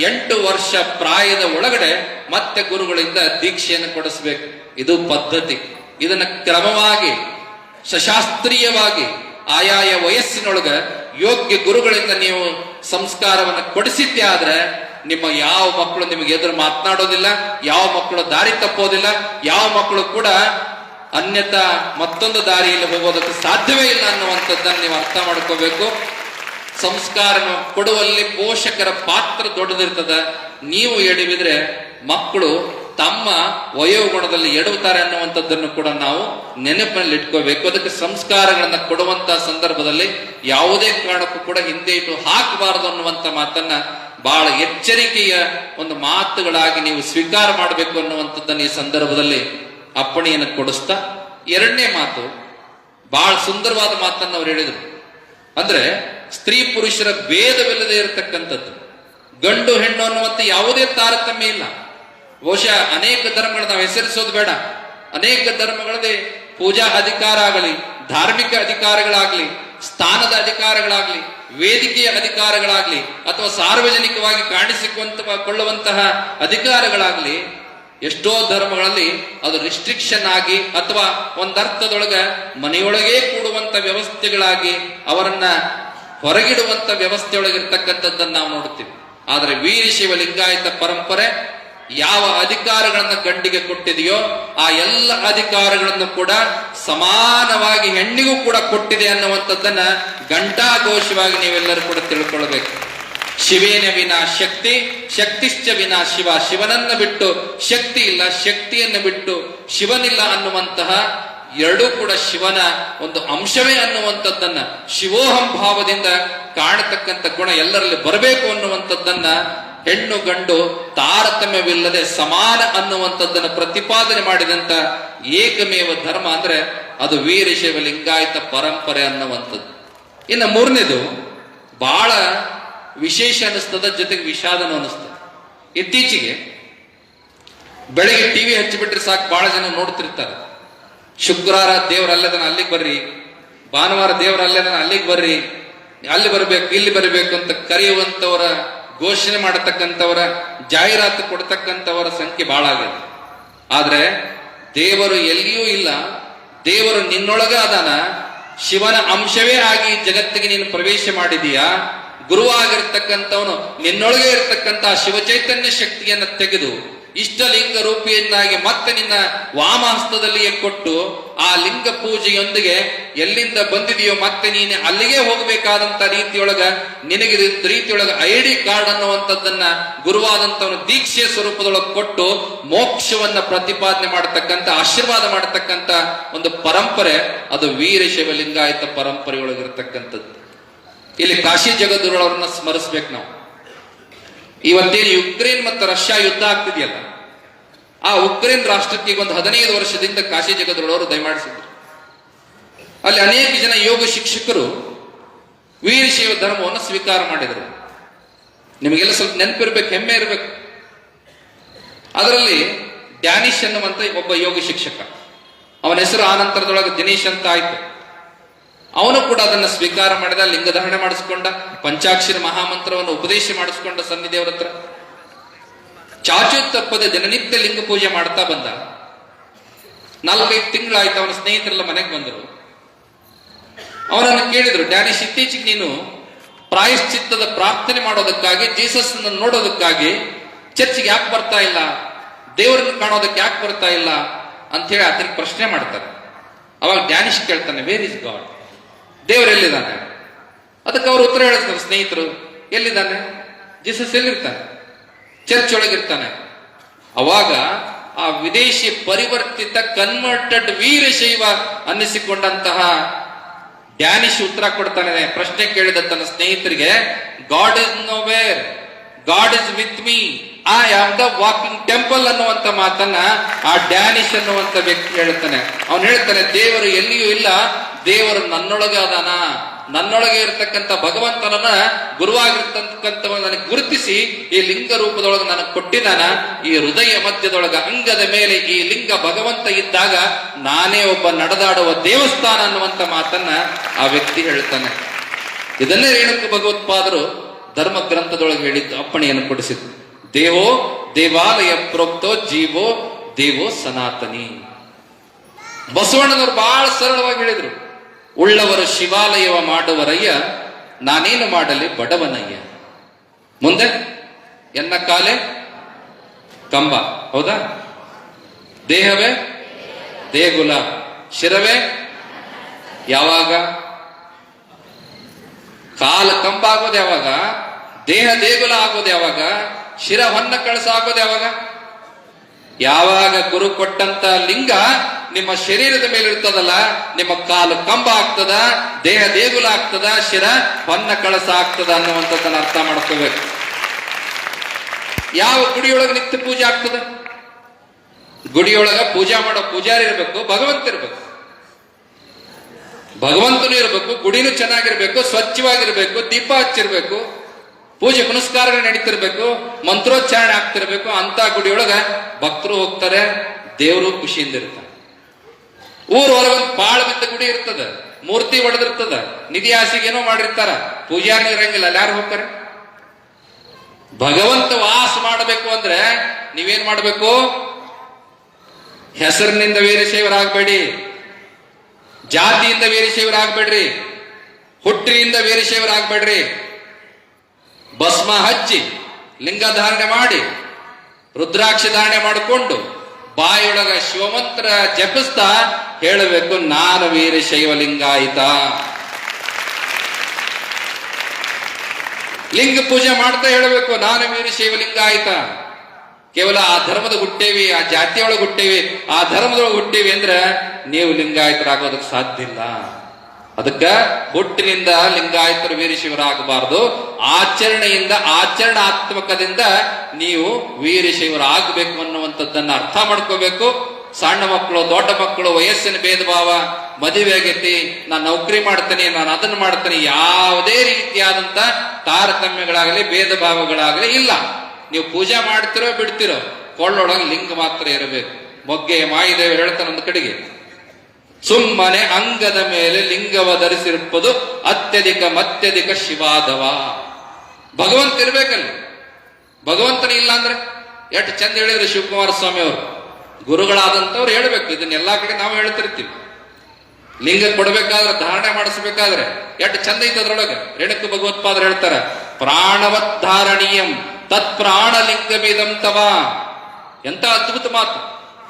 8 ವರ್ಷ ಪ್ರಾಯದ ಒಳಗಡೆ ಮತ್ತೆ ಗುರುಗಳಿಂದ ದೀಕ್ಷೆಯನ್ನು ಕೊಡಿಸ್ಬೇಕು. ಇದು ಪದ್ಧತಿ. ಇದನ್ನ ಕ್ರಮವಾಗಿ ಸಶಾಸ್ತ್ರೀಯವಾಗಿ ಆಯಾಯ ವಯಸ್ಸಿನೊಳಗ ಯೋಗ್ಯ ಗುರುಗಳಿಂದ ನೀವು ಸಂಸ್ಕಾರವನ್ನು ಕೊಡಿಸಿದ್ದೆ ಆದ್ರೆ ನಿಮ್ಮ ಯಾವ ಮಕ್ಕಳು ನಿಮಗೆ ಎದುರು ಮಾತನಾಡೋದಿಲ್ಲ, ಯಾವ ಮಕ್ಕಳು ದಾರಿ ತಪ್ಪೋದಿಲ್ಲ, ಯಾವ ಮಕ್ಕಳು ಕೂಡ ಅನ್ಯತಾ ಮತ್ತೊಂದು ದಾರಿಯಲ್ಲಿ ಹೋಗೋದಕ್ಕೆ ಸಾಧ್ಯವೇ ಇಲ್ಲ ಅನ್ನುವಂಥದ್ದನ್ನು ನೀವು ಅರ್ಥ ಮಾಡ್ಕೋಬೇಕು. ಸಂಸ್ಕಾರ ಕೊಡುವಲ್ಲಿ ಪೋಷಕರ ಪಾತ್ರ ದೊಡ್ಡದಿರ್ತದ. ನೀವು ಎಡವಿದ್ರೆ ಮಕ್ಕಳು ತಮ್ಮ ವಯೋಗುಣದಲ್ಲಿ ಎಡುತ್ತಾರೆ ಅನ್ನುವಂಥದ್ದನ್ನು ಕೂಡ ನಾವು ನೆನಪಿನಲ್ಲಿ ಇಟ್ಕೋಬೇಕು. ಅದಕ್ಕೆ ಸಂಸ್ಕಾರಗಳನ್ನ ಕೊಡುವಂತ ಸಂದರ್ಭದಲ್ಲಿ ಯಾವುದೇ ಕಾರಣಕ್ಕೂ ಕೂಡ ಹಿಂದೆ ಇಟ್ಟು ಹಾಕಬಾರದು ಅನ್ನುವಂಥ ಮಾತನ್ನ ಬಹಳ ಎಚ್ಚರಿಕೆಯ ಒಂದು ಮಾತುಗಳಾಗಿ ನೀವು ಸ್ವೀಕಾರ ಮಾಡಬೇಕು ಅನ್ನುವಂಥದ್ದನ್ನು ಈ ಸಂದರ್ಭದಲ್ಲಿ ಅಪ್ಪಣೆಯನ್ನು ಕೊಡಿಸ್ತಾ, 2ನೇ ಮಾತು ಬಹಳ ಸುಂದರವಾದ ಮಾತನ್ನು ಅವ್ರು ಹೇಳಿದರು. ಅಂದ್ರೆ ಸ್ತ್ರೀ ಪುರುಷರ ಭೇದವಿಲ್ಲದೆ ಇರತಕ್ಕಂಥದ್ದು, ಗಂಡು ಹೆಣ್ಣು ಅನ್ನುವಂಥ ಯಾವುದೇ ತಾರತಮ್ಯ ಇಲ್ಲ. ಬಹುಶಃ ಅನೇಕ ಧರ್ಮಗಳ ನಾವು ಹೆಸರಿಸೋದು ಬೇಡ. ಅನೇಕ ಧರ್ಮಗಳದೇ ಪೂಜಾ ಅಧಿಕಾರ ಆಗಲಿ, ಧಾರ್ಮಿಕ ಅಧಿಕಾರಗಳಾಗ್ಲಿ, ಸ್ಥಾನದ ಅಧಿಕಾರಗಳಾಗ್ಲಿ, ವೇದಿಕೆಯ ಅಧಿಕಾರಗಳಾಗ್ಲಿ, ಅಥವಾ ಸಾರ್ವಜನಿಕವಾಗಿ ಕಾಣಿಸಿಕೊಳ್ಳುವಂತಹ ಅಧಿಕಾರಗಳಾಗ್ಲಿ, ಎಷ್ಟೋ ಧರ್ಮಗಳಲ್ಲಿ ಅದು ರಿಸ್ಟ್ರಿಕ್ಷನ್ ಆಗಿ ಅಥವಾ ಒಂದರ್ಥದೊಳಗ ಮನೆಯೊಳಗೇ ಕೂಡುವಂತ ವ್ಯವಸ್ಥೆಗಳಾಗಿ ಅವರನ್ನ ಹೊರಗಿಡುವಂತ ವ್ಯವಸ್ಥೆಯೊಳಗಿರ್ತಕ್ಕಂಥದ್ದನ್ನು ನಾವು ನೋಡುತ್ತೀವಿ. ಆದರೆ ವೀರಶೈವ ಲಿಂಗಾಯತ ಪರಂಪರೆ ಯಾವ ಅಧಿಕಾರಗಳನ್ನ ಗಂಡಿಗೆ ಕೊಟ್ಟಿದೆಯೋ ಆ ಎಲ್ಲ ಅಧಿಕಾರಗಳನ್ನು ಕೂಡ ಸಮಾನವಾಗಿ ಹೆಣ್ಣಿಗೂ ಕೂಡ ಕೊಟ್ಟಿದೆ ಅನ್ನುವಂಥದ್ದನ್ನ ಘಂಟಾಘೋಷವಾಗಿ ನೀವೆಲ್ಲರೂ ಕೂಡ ತಿಳ್ಕೊಳ್ಬೇಕು. ಶಿವೇನ ವಿನಾ ಶಕ್ತಿ, ಶಕ್ತಿಶ್ಚ ವಿನಾ ಶಿವ. ಶಿವನನ್ನ ಬಿಟ್ಟು ಶಕ್ತಿ ಇಲ್ಲ, ಶಕ್ತಿಯನ್ನು ಬಿಟ್ಟು ಶಿವನಿಲ್ಲ ಅನ್ನುವಂತಹ ಎರಡೂ ಕೂಡ ಶಿವನ ಒಂದು ಅಂಶವೇ ಅನ್ನುವಂಥದ್ದನ್ನ, ಶಿವೋಹಂ ಭಾವದಿಂದ ಕಾಣತಕ್ಕಂಥ ಗುಣ ಎಲ್ಲರಲ್ಲಿ ಬರಬೇಕು ಅನ್ನುವಂಥದ್ದನ್ನ ಹೆಣ್ಣು ಗಂಡು ತಾರತಮ್ಯವಿಲ್ಲದೆ ಸಮಾನ ಅನ್ನುವಂಥದ್ದನ್ನು ಪ್ರತಿಪಾದನೆ ಮಾಡಿದಂತ ಏಕಮೇವ ಧರ್ಮ ಅಂದ್ರೆ ಅದು ವೀರಶೈವ ಲಿಂಗಾಯತ ಪರಂಪರೆ ಅನ್ನುವಂಥದ್ದು. ಇನ್ನು 3ನೇದು ಬಹಳ ವಿಶೇಷ ಅನಿಸ್ತದ, ಜೊತೆಗೆ ವಿಷಾದನೂ ಅನಿಸ್ತದೆ. ಇತ್ತೀಚೆಗೆ ಬೆಳಗ್ಗೆ ಟಿವಿ ಹಚ್ಚಿಬಿಟ್ರೆ ಸಾಕು, ಬಹಳ ಜನ ನೋಡ್ತಿರ್ತಾರೆ. ಶುಕ್ರವಾರ ದೇವರಲ್ಲದನ ಅಲ್ಲಿಗೆ ಬರ್ರಿ, ಭಾನುವಾರ ದೇವರಲ್ಲದನ ಅಲ್ಲಿಗೆ ಬರ್ರಿ, ಅಲ್ಲಿ ಬರಬೇಕು ಇಲ್ಲಿ ಬರಬೇಕು ಅಂತ ಕರೆಯುವಂತವರ, ಘೋಷಣೆ ಮಾಡತಕ್ಕಂಥವರ, ಜಾಹೀರಾತು ಕೊಡ್ತಕ್ಕಂಥವರ ಸಂಖ್ಯೆ ಬಹಳ ಆಗಿದೆ. ಆದ್ರೆ ದೇವರು ಎಲ್ಲಿಯೂ ಇಲ್ಲ, ದೇವರು ನಿನ್ನೊಳಗ ಅದಾನ, ಶಿವನ ಅಂಶವೇ ಆಗಿ ಜಗತ್ತಿಗೆ ನೀನು ಪ್ರವೇಶ ಮಾಡಿದೀಯಾ, ಗುರುವಾಗಿರ್ತಕ್ಕಂಥವನು ನಿನ್ನೊಳಗೆ ಇರತಕ್ಕಂತಹ ಶಿವಚೈತನ್ಯ ಶಕ್ತಿಯನ್ನು ತೆಗೆದು ಇಷ್ಟಲಿಂಗ ರೂಪಿಯನ್ನಾಗಿ ಮತ್ತೆ ನಿನ್ನ ವಾಮಹಸ್ತದಲ್ಲಿಯೇ ಕೊಟ್ಟು ಆ ಲಿಂಗ ಪೂಜೆಯೊಂದಿಗೆ ಎಲ್ಲಿಂದ ಬಂದಿದೆಯೋ ಮತ್ತೆ ನೀನು ಅಲ್ಲಿಗೆ ಹೋಗಬೇಕಾದಂತ ರೀತಿಯೊಳಗ ನಿನಗೆ ರೀತಿಯೊಳಗ ID ಕಾರ್ಡ್ ಅನ್ನುವಂಥದ್ದನ್ನ ಗುರುವಾದಂತವನು ದೀಕ್ಷೆಯ ಸ್ವರೂಪದೊಳಗೆ ಕೊಟ್ಟು ಮೋಕ್ಷವನ್ನ ಪ್ರತಿಪಾದನೆ ಮಾಡತಕ್ಕಂತ ಆಶೀರ್ವಾದ ಮಾಡತಕ್ಕಂತ ಒಂದು ಪರಂಪರೆ ಅದು ವೀರಶೈವ ಲಿಂಗಾಯತ ಪರಂಪರೆಯೊಳಗಿರ್ತಕ್ಕಂಥದ್ದು. ಇಲ್ಲಿ ಕಾಶಿ ಜಗದ್ಗುರುಗಳವ್ರನ್ನ ಸ್ಮರಿಸ್ಬೇಕು ನಾವು. ಇವತ್ತೇನು ಯುಕ್ರೇನ್ ಮತ್ತು ರಷ್ಯಾ ಯುದ್ಧ ಆಗ್ತಿದೆಯಲ್ಲ, ಆ ಉಕ್ರೇನ್ ರಾಷ್ಟ್ರಕ್ಕೆ ಒಂದು 15 ವರ್ಷದಿಂದ ಕಾಶಿ ಜಗದ್ಗುರುಗಳವರು ದಯಮಾಡಿಸಿದ್ರು. ಅಲ್ಲಿ ಅನೇಕ ಜನ ಯೋಗ ಶಿಕ್ಷಕರು ವೀರಶೈವ ಧರ್ಮವನ್ನು ಸ್ವೀಕಾರ ಮಾಡಿದರು. ನಿಮಗೆಲ್ಲ ಸ್ವಲ್ಪ ನೆನಪಿರ್ಬೇಕು, ಹೆಮ್ಮೆ ಇರಬೇಕು. ಅದರಲ್ಲಿ ಡ್ಯಾನಿಶ್ ಅನ್ನುವಂತ ಒಬ್ಬ ಯೋಗ ಶಿಕ್ಷಕ, ಅವನ ಹೆಸರು ಆ ನಂತರದೊಳಗೆ ದಿನೇಶ್ ಅಂತ ಆಯ್ತು. ಅವನು ಕೂಡ ಅದನ್ನ ಸ್ವೀಕಾರ ಮಾಡಿದ, ಲಿಂಗಧಾರಣೆ ಮಾಡಿಸ್ಕೊಂಡ, ಪಂಚಾಕ್ಷರಿ ಮಹಾಮಂತ್ರವನ್ನು ಉಪದೇಶ ಮಾಡಿಸ್ಕೊಂಡ ಸನ್ನಿದೇವರ ಹತ್ರ. ಚಾಚು ತಪ್ಪದೆ ದಿನನಿತ್ಯ ಲಿಂಗ ಪೂಜೆ ಮಾಡ್ತಾ ಬಂದ. 4-5 ತಿಂಗಳಾಯ್ತು. ಅವನ ಸ್ನೇಹಿತರೆಲ್ಲ ಮನೆಗೆ ಬಂದರು. ಅವನನ್ನು ಕೇಳಿದ್ರು, ಡ್ಯಾನಿಶ್, ಇತ್ತೀಚೆಗೆ ನೀನು ಪ್ರಾಯಶ್ಚಿತ್ತದ ಪ್ರಾರ್ಥನೆ ಮಾಡೋದಕ್ಕಾಗಿ, ಜೀಸಸ್ ನೋಡೋದಕ್ಕಾಗಿ ಚರ್ಚ್ಗೆ ಯಾಕೆ ಬರ್ತಾ ಇಲ್ಲ, ದೇವರನ್ನು ಕಾಣೋದಕ್ಕೆ ಯಾಕೆ ಬರ್ತಾ ಇಲ್ಲ ಅಂತ ಹೇಳಿ ಆತನಿಗೆ ಪ್ರಶ್ನೆ ಮಾಡ್ತಾರೆ. ಅವಾಗ ಡ್ಯಾನಿಶ್ ಕೇಳ್ತಾನೆ, ವೇರ್ ಇಸ್ ಗಾಡ್, ದೇವರು ಎಲ್ಲಿದ್ದಾನೆ? ಅದಕ್ಕೆ ಅವರು ಉತ್ತರ ಹೇಳ್ತಾರೆ, ಸ್ನೇಹಿತರು, ಎಲ್ಲಿದ್ದಾನೆ? ಜೀಸಸ್ ಎಲ್ಲಿರ್ತಾನೆ? ಚರ್ಚ್ ಒಳಗಿರ್ತಾನೆ. ಅವಾಗ ಆ ವಿದೇಶಿ ಪರಿವರ್ತಿತ ಕನ್ವರ್ಟೆಡ್ ವೀರಶೈವ ಅನ್ನಿಸಿಕೊಂಡಂತಹ ಡ್ಯಾನಿಶ್ ಉತ್ತರ ಕೊಡ್ತಾನೆ. ಪ್ರಶ್ನೆ ಕೇಳಿದ ತನ್ನ ಸ್ನೇಹಿತರಿಗೆ, god is no wear, god is with me, I am the walking temple ಅನ್ನುವಂತ ಮಾತನ್ನ ಆ ಡ್ಯಾನಿಶ್ ಅನ್ನುವಂತ ವ್ಯಕ್ತಿ ಹೇಳ್ತಾನೆ. ಅವನು ಹೇಳ್ತಾನೆ, ದೇವರು ಎಲ್ಲಿಯೂ ಇಲ್ಲ, ದೇವರು ನನ್ನೊಳಗೆ ಅದಾನ, ನನ್ನೊಳಗೆ ಇರತಕ್ಕಂಥ ಭಗವಂತನನ್ನ ಗುರುವಾಗಿರ್ತಕ್ಕಂಥ ನನಗೆ ಗುರುತಿಸಿ ಈ ಲಿಂಗ ರೂಪದೊಳಗೆ ನನಗೆ ಕೊಟ್ಟಿದ್ದಾನ. ಈ ಹೃದಯ ಮಧ್ಯದೊಳಗ ಅಂಗದ ಮೇಲೆ ಈ ಲಿಂಗ ಭಗವಂತ ಇದ್ದಾಗ ನಾನೇ ಒಬ್ಬ ನಡೆದಾಡುವ ದೇವಸ್ಥಾನ ಅನ್ನುವಂತ ಮಾತನ್ನ ಆ ವ್ಯಕ್ತಿ ಹೇಳ್ತಾನೆ. ಇದನ್ನೇ ರೇಣುಕ ಭಗವತ್ಪಾದರು ಧರ್ಮ ಗ್ರಂಥದೊಳಗೆ ಹೇಳಿದ್ದು, ಅಪ್ಪಣೆಯನ್ನು ಕೊಡಿಸಿದ್ರು. ದೇವೋ ದೇವಾಲಯ ಪ್ರೋಕ್ತೋ ಜೀವೋ ದೇವೋ ಸನಾತನಿ. ಬಸವಣ್ಣನವರು ಬಹಳ ಸರಳವಾಗಿ ಹೇಳಿದ್ರು, ಉಳ್ಳವರು ಶಿವಾಲಯವ ಮಾಡುವರಯ್ಯ, ನಾನೇನು ಮಾಡಲಿ ಬಡವನಯ್ಯ. ಮುಂದೆ ಎನ್ನ ಕಾಲೆ ಕಂಬ, ಹೌದಾ? ದೇಹವೇ ದೇಗುಲ, ಶಿರವೇ ಯಾವಾಗ? ಕಾಲ ಕಂಬ ಆಗೋದು ಯಾವಾಗ? ದೇಹ ದೇಗುಲ ಆಗೋದು ಯಾವಾಗ? ಶಿರ ಹೊನ್ನ ಕಳಸ ಆಗೋದು ಯಾವಾಗ? ಯಾವಾಗ ಗುರು ಕೊಟ್ಟಂತ ಲಿಂಗ ನಿಮ್ಮ ಶರೀರದ ಮೇಲೆ ಇರ್ತದಲ್ಲ, ನಿಮ್ಮ ಕಾಲು ಕಂಬ ಆಗ್ತದ, ದೇಹ ದೇಗುಲ ಆಗ್ತದ, ಶಿರ ಹೊನ್ನ ಕಳಸ ಆಗ್ತದ ಅನ್ನುವಂಥದ್ದನ್ನ ಅರ್ಥ ಮಾಡ್ಕೋಬೇಕು. ಯಾವ ಗುಡಿಯೊಳಗೆ ನಿತ್ಯ ಪೂಜೆ ಆಗ್ತದ? ಗುಡಿಯೊಳಗ ಪೂಜಾ ಮಾಡೋ ಪೂಜಾರಿ ಇರಬೇಕು, ಭಗವಂತ ಇರಬೇಕು. ಭಗವಂತನೂ ಇರಬೇಕು, ಗುಡಿನೂ ಚೆನ್ನಾಗಿರ್ಬೇಕು, ಸ್ವಚ್ಛವಾಗಿರ್ಬೇಕು, ದೀಪ ಹಚ್ಚಿರ್ಬೇಕು, ಪೂಜೆ ಪುನಸ್ಕಾರಗಳು ನಡೀತಿರ್ಬೇಕು, ಮಂತ್ರೋಚ್ಚಾರಣೆ ಆಗ್ತಿರ್ಬೇಕು. ಅಂತ ಗುಡಿಯೊಳಗ ಭಕ್ತರು ಹೋಗ್ತಾರೆ, ದೇವರು ಖುಷಿಯಿಂದ ಇರ್ತಾರೆ. ಊರ್ ಹೊರಗೊಂದು ಪಾಳ ಬಿದ್ದ ಗುಡಿ ಇರ್ತದ, ಮೂರ್ತಿ ಒಡೆದಿರ್ತದ, ನಿಧಿ ಆಸೆಗೆ ಏನೋ ಮಾಡಿರ್ತಾರ, ಪೂಜಾರಿ ಇರಂಗಿಲ್ಲ, ಅಲ್ಲಿ ಯಾರು ಹೋಗ್ತಾರೆ? ಭಗವಂತ ವಾಸ ಮಾಡಬೇಕು ಅಂದ್ರೆ ನೀವೇನ್ ಮಾಡ್ಬೇಕು? ಹೆಸರಿನಿಂದ ವೀರಶೈವರಾಗಬೇಡಿ, ಜಾತಿಯಿಂದ ವೀರಶೈವರಾಗಬೇಡ್ರಿ, ಹುಟ್ಟಿನಿಂದ ವೀರಶೈವರಾಗಬೇಡ್ರಿ. ಭಸ್ಮ ಹಚ್ಚಿ ಲಿಂಗಧಾರಣೆ ಮಾಡಿ ರುದ್ರಾಕ್ಷಿ ಧಾರಣೆ ಮಾಡಿಕೊಂಡು ಬಾಯೊಳಗ ಶಿವಮಂತ್ರ ಜಪಿಸ್ತಾ ಹೇಳಬೇಕು, ನಾನು ವೀರಶೈವ ಲಿಂಗಾಯಿತ. ಲಿಂಗ ಪೂಜೆ ಮಾಡ್ತಾ ಹೇಳಬೇಕು, ನಾನು ವೀರಶೈವ ಲಿಂಗಾಯಿತ. ಕೇವಲ ಆ ಧರ್ಮದ ಹುಟ್ಟೇವಿ, ಆ ಜಾತಿಯೊಳಗೆ ಹುಟ್ಟೇವಿ, ಆ ಧರ್ಮದೊಳಗೆ ಹುಟ್ಟೇವಿ ಅಂದ್ರೆ ನೀವು ಲಿಂಗಾಯತರಾಗೋದಕ್ಕೆ ಸಾಧ್ಯ ಇಲ್ಲ. ಅದಕ್ಕ ಹುಟ್ಟಿನಿಂದ ಲಿಂಗಾಯತರು ವೀರಶೈವರಾಗಬಾರದು, ಆಚರಣೆಯಿಂದ ಆಚರಣಾತ್ಮಕದಿಂದ ನೀವು ವೀರಶೈವರಾಗಬೇಕು ಅನ್ನುವಂಥದ್ದನ್ನ ಅರ್ಥ ಮಾಡ್ಕೋಬೇಕು. ಸಣ್ಣ ಮಕ್ಕಳು, ದೊಡ್ಡ ಮಕ್ಕಳು, ವಯಸ್ಸಿನ ಭೇದ ಭಾವ, ಮದುವೆ ಆಗೈತಿ, ನಾನು ನೌಕರಿ ಮಾಡ್ತೇನೆ, ನಾನು ಅದನ್ನ ಮಾಡ್ತೇನೆ, ಯಾವುದೇ ರೀತಿಯಾದಂತ ತಾರತಮ್ಯಗಳಾಗಲಿ ಭೇದ ಭಾವಗಳಾಗಲಿ ಇಲ್ಲ. ನೀವು ಪೂಜೆ ಮಾಡ್ತಿರೋ ಬಿಡ್ತಿರೋ, ಕೊಳ್ಳೊಳಗೆ ಲಿಂಗ ಮಾತ್ರ ಇರಬೇಕು. ಮೊಗ್ಗೆ ಮಾಯಿದೇವಿ ಹೇಳ್ತಾನೆ ಒಂದು ಕಡೆಗೆ, ಸುಮ್ಮನೆ ಅಂಗದ ಮೇಲೆ ಲಿಂಗವ ಧರಿಸಿರುವುದು ಅತ್ಯಧಿಕ ಶಿವಾದವ. ಭಗವಂತ ಇರ್ಬೇಕಲ್ಲ, ಭಗವಂತನ ಇಲ್ಲ ಅಂದ್ರೆ ಎಷ್ಟು ಚಂದ ಹೇಳಿದ್ರು ಶಿವಕುಮಾರ ಸ್ವಾಮಿ ಅವರು. ಗುರುಗಳಾದಂಥವ್ರು ಹೇಳ್ಬೇಕು, ಇದನ್ನೆಲ್ಲಾ ಕಡೆ ನಾವು ಹೇಳ್ತಿರ್ತೀವಿ. ಲಿಂಗ ಕೊಡ್ಬೇಕಾದ್ರೆ, ಧಾರಣೆ ಮಾಡಿಸ್ಬೇಕಾದ್ರೆ ಎಷ್ಟು ಚಂದ ಐತೆ ಅದ್ರೊಳಗೆ. ರೇಣುಕ ಭಗವತ್ಪಾದರು ಹೇಳ್ತಾರ, ಪ್ರಾಣವತ್ ಧಾರಣೀಯಂ ತತ್ ಪ್ರಾಣ ಲಿಂಗಮಿದಂ ತವ. ಎಂತ ಅದ್ಭುತ ಮಾತು.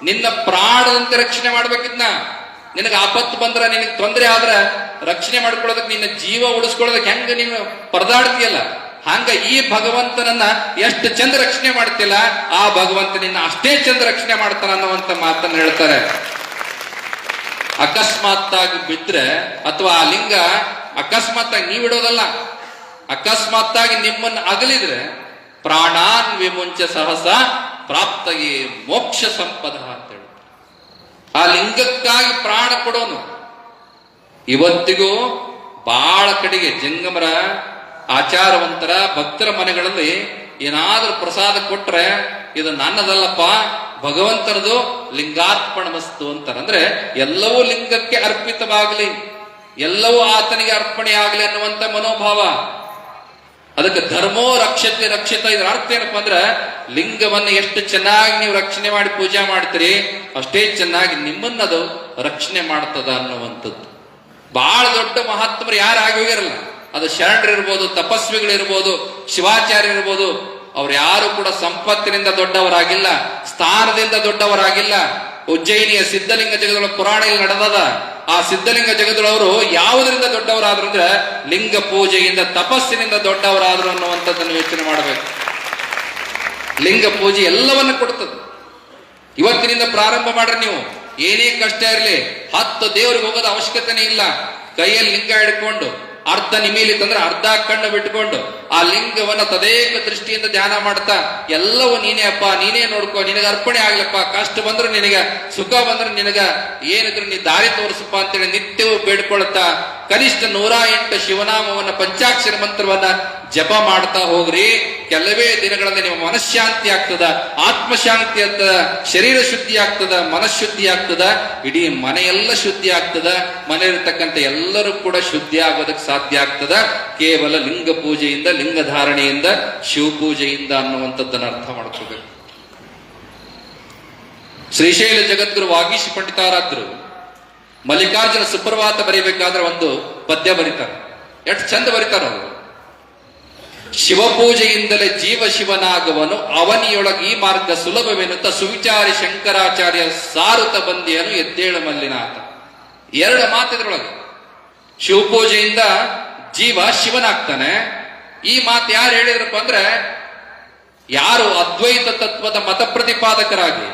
ನಿನ್ನ ಪ್ರಾಣದಂತೆ ರಕ್ಷಣೆ ಮಾಡ್ಬೇಕಿದ್ನ. ನಿನಗೆ ಆಪತ್ತು ಬಂದ್ರ, ನಿನಗೆ ತೊಂದರೆ ಆದ್ರ ರಕ್ಷಣೆ ಮಾಡ್ಕೊಳ್ಳೋದಕ್ಕೆ, ನಿನ್ನ ಜೀವ ಉಳಿಸ್ಕೊಳ್ಳೋದಕ್ಕೆ ಹೆಂಗ ನೀನು ಪರದಾಡ್ತೀಯಲ್ಲ, ಹಂಗ ಈ ಭಗವಂತನನ್ನ ಎಷ್ಟು ಚಂದ ರಕ್ಷಣೆ ಮಾಡ್ತಿಲ್ಲ, ಆ ಭಗವಂತ ನಿನ್ನ ಅಷ್ಟೇ ಚಂದ ರಕ್ಷಣೆ ಮಾಡ್ತಾನ ಅನ್ನುವಂತ ಮಾತನ್ನ ಹೇಳ್ತಾರೆ. ಅಕಸ್ಮಾತ್ತಾಗಿ ಬಿದ್ರೆ, ಅಥವಾ ಆ ಲಿಂಗ ಅಕಸ್ಮಾತ್ತಾಗಿ ನೀವಿಡೋದಲ್ಲ, ಅಕಸ್ಮಾತ್ತಾಗಿ ನಿಮ್ಮನ್ನು ಅಗಲಿದ್ರೆ ಪ್ರಾಣಾನ್ ವಿಮುಂಚ ಸಹಸ ಪ್ರಾಪ್ತಗೆ ಮೋಕ್ಷ ಸಂಪದ ಅಂತೇಳಿ ಆ ಲಿಂಗಕ್ಕಾಗಿ ಪ್ರಾಣ ಕೊಡೋನು. ಇವತ್ತಿಗೂ ಬಹಳ ಕಡೆಗೆ ಜಂಗಮರ ಆಚಾರವಂತರ ಭಕ್ತರ ಮನೆಗಳಲ್ಲಿ ಏನಾದ್ರೂ ಪ್ರಸಾದ ಕೊಟ್ರೆ ಇದು ನನ್ನದಲ್ಲಪ್ಪ, ಭಗವಂತನದು, ಲಿಂಗಾರ್ಪಣ ಮಸ್ತು ಅಂತಾರೆ. ಅಂದ್ರೆ ಎಲ್ಲವೂ ಲಿಂಗಕ್ಕೆ ಅರ್ಪಿತವಾಗಲಿ, ಎಲ್ಲವೂ ಆತನಿಗೆ ಅರ್ಪಣೆ ಆಗಲಿ ಅನ್ನುವಂತ ಮನೋಭಾವ. ಅದಕ್ಕೆ ಧರ್ಮೋ ರಕ್ಷತೆ ರಕ್ಷಿತ. ಇದರ ಅರ್ಥ ಏನಪ್ಪಾ ಅಂದ್ರೆ, ಲಿಂಗವನ್ನು ಎಷ್ಟು ಚೆನ್ನಾಗಿ ನೀವು ರಕ್ಷಣೆ ಮಾಡಿ ಪೂಜೆ ಮಾಡ್ತೀರಿ, ಅಷ್ಟೇ ಚೆನ್ನಾಗಿ ನಿಮ್ಮನ್ನದು ರಕ್ಷಣೆ ಮಾಡ್ತದ ಅನ್ನುವಂಥದ್ದು. ಬಹಳ ದೊಡ್ಡ ಮಹಾತ್ಮರು ಯಾರು ಆಗಿ ಹೋಗಿರಲ್ಲ. ಅದು ಶರಣರಿರ್ಬೋದು, ತಪಸ್ವಿಗಳಿರ್ಬೋದು, ಶಿವಾಚಾರ್ಯ ಇರ್ಬೋದು, ಅವ್ರು ಯಾರು ಕೂಡ ಸಂಪತ್ತಿನಿಂದ ದೊಡ್ಡವರಾಗಿಲ್ಲ, ಸ್ಥಾನದಿಂದ ದೊಡ್ಡವರಾಗಿಲ್ಲ. ಉಜ್ಜಯಿನಿಯ ಸಿದ್ಧಲಿಂಗ ಜಗದೊಳಗೆ ಪುರಾಣ ಇಲ್ಲಿ ನಡೆದದ. ಆ ಸಿದ್ಧಲಿಂಗ ಜಗದೊಳವರು ಯಾವುದರಿಂದ ದೊಡ್ಡವರಾದ್ರು ಅಂದ್ರೆ ಲಿಂಗ ಪೂಜೆಯಿಂದ, ತಪಸ್ಸಿನಿಂದ ದೊಡ್ಡವರಾದ್ರು ಅನ್ನುವಂಥದ್ದನ್ನು ಯೋಚನೆ ಮಾಡಬೇಕು. ಲಿಂಗ ಪೂಜೆ ಎಲ್ಲವನ್ನ ಕೊಡ್ತದೆ. ಇವತ್ತಿನಿಂದ ಪ್ರಾರಂಭ ಮಾಡ್ರಿ ನೀವು. ಏನೇ ಕಷ್ಟ ಇರಲಿ, 10 ದೇವರಿಗೆ ಹೋಗೋದ ಅವಶ್ಯಕತೆನೇ ಇಲ್ಲ. ಕೈಯಲ್ಲಿ ಲಿಂಗ ಹಿಡ್ಕೊಂಡು ಅರ್ಧ ನಿಮಿಲಿತಂದ್ರೆ ಅರ್ಧ ಕಣ್ಣು ಬಿಟ್ಕೊಂಡು ಆ ಲಿಂಗವನ್ನ ತದೇಕ ದೃಷ್ಟಿಯಿಂದ ಧ್ಯಾನ ಮಾಡ್ತಾ, ಎಲ್ಲವೂ ನೀನೇ ಅಪ್ಪ, ನೀನೇ ನೋಡ್ಕೋ, ನಿನಗೆ ಅರ್ಪಣೆ ಆಗ್ಲಪ್ಪ, ಕಷ್ಟ ಬಂದ್ರೆ ನಿನಗ, ಸುಖ ಬಂದ್ರೆ ನಿನಗ, ಏನಿದ್ರು ನೀ ದಾರಿ ತೋರಿಸಪ್ಪ ಅಂತೇಳಿ ನಿತ್ಯವೂ ಬೇಡ್ಕೊಳ್ತಾ ಕನಿಷ್ಠ 108 ಶಿವನಾಮವನ್ನ, ಪಂಚಾಕ್ಷರ ಮಂತ್ರವನ್ನ ಜಪ ಮಾಡ್ತಾ ಹೋಗ್ರಿ. ಕೆಲವೇ ದಿನಗಳಲ್ಲಿ ನಿಮ್ಮ ಮನಃಶಾಂತಿ ಆಗ್ತದ, ಆತ್ಮಶಾಂತಿ ಆಗ್ತದ, ಶರೀರ ಶುದ್ಧಿ ಆಗ್ತದ, ಮನಃಶುದ್ಧಿ ಆಗ್ತದ, ಇಡೀ ಮನೆಯೆಲ್ಲ ಶುದ್ಧಿ ಆಗ್ತದ. ಮನೆ ಇರತಕ್ಕಂಥ ಎಲ್ಲರೂ ಕೂಡ ಶುದ್ಧಿ ಆಗೋದಕ್ಕೆ ಸಾಧ್ಯ ಆಗ್ತದ ಕೇವಲ ಲಿಂಗ ಪೂಜೆಯಿಂದ, ಲಿಂಗ ಧಾರಣೆಯಿಂದ, ಶಿವ ಪೂಜೆಯಿಂದ ಅನ್ನುವಂಥದ್ದನ್ನು ಅರ್ಥ ಮಾಡ್ಕೋಬೇಕು. ಶ್ರೀಶೈಲ ಜಗದ್ಗುರು ವಾಗೀಶ ಪಂಡಿತಾರಾದ್ರು ಮಲ್ಲಿಕಾರ್ಜುನ ಸುಪ್ರಭಾತ ಬರೀಬೇಕಾದ್ರೆ ಒಂದು ಪದ್ಯ ಬರೀತಾರೆ. ಎಷ್ಟು ಚಂದ ಬರೀತಾರ ಅವರು. ಶಿವಪೂಜೆಯಿಂದಲೇ ಜೀವ ಶಿವನಾಗುವನು, ಅವನಿಯೊಳಗೆ ಈ ಮಾರ್ಗ ಸುಲಭವೆನ್ನುತ್ತ ಸುವಿಚಾರಿ ಶಂಕರಾಚಾರ್ಯ ಸಾರುತ ಬಂದಿಯನು ಎದ್ದೇಳು ಮಲ್ಲಿನಾಥ. 2 ಮಾತಿದ್ರೊಳಗೆ. ಶಿವಪೂಜೆಯಿಂದ ಜೀವ ಶಿವನಾಗ್ತಾನೆ. ಈ ಮಾತು ಯಾರು ಹೇಳಿದ್ರಪ್ಪ ಅಂದ್ರೆ, ಯಾರು ಅದ್ವೈತ ತತ್ವದ ಮತ ಪ್ರತಿಪಾದಕರಾಗಿ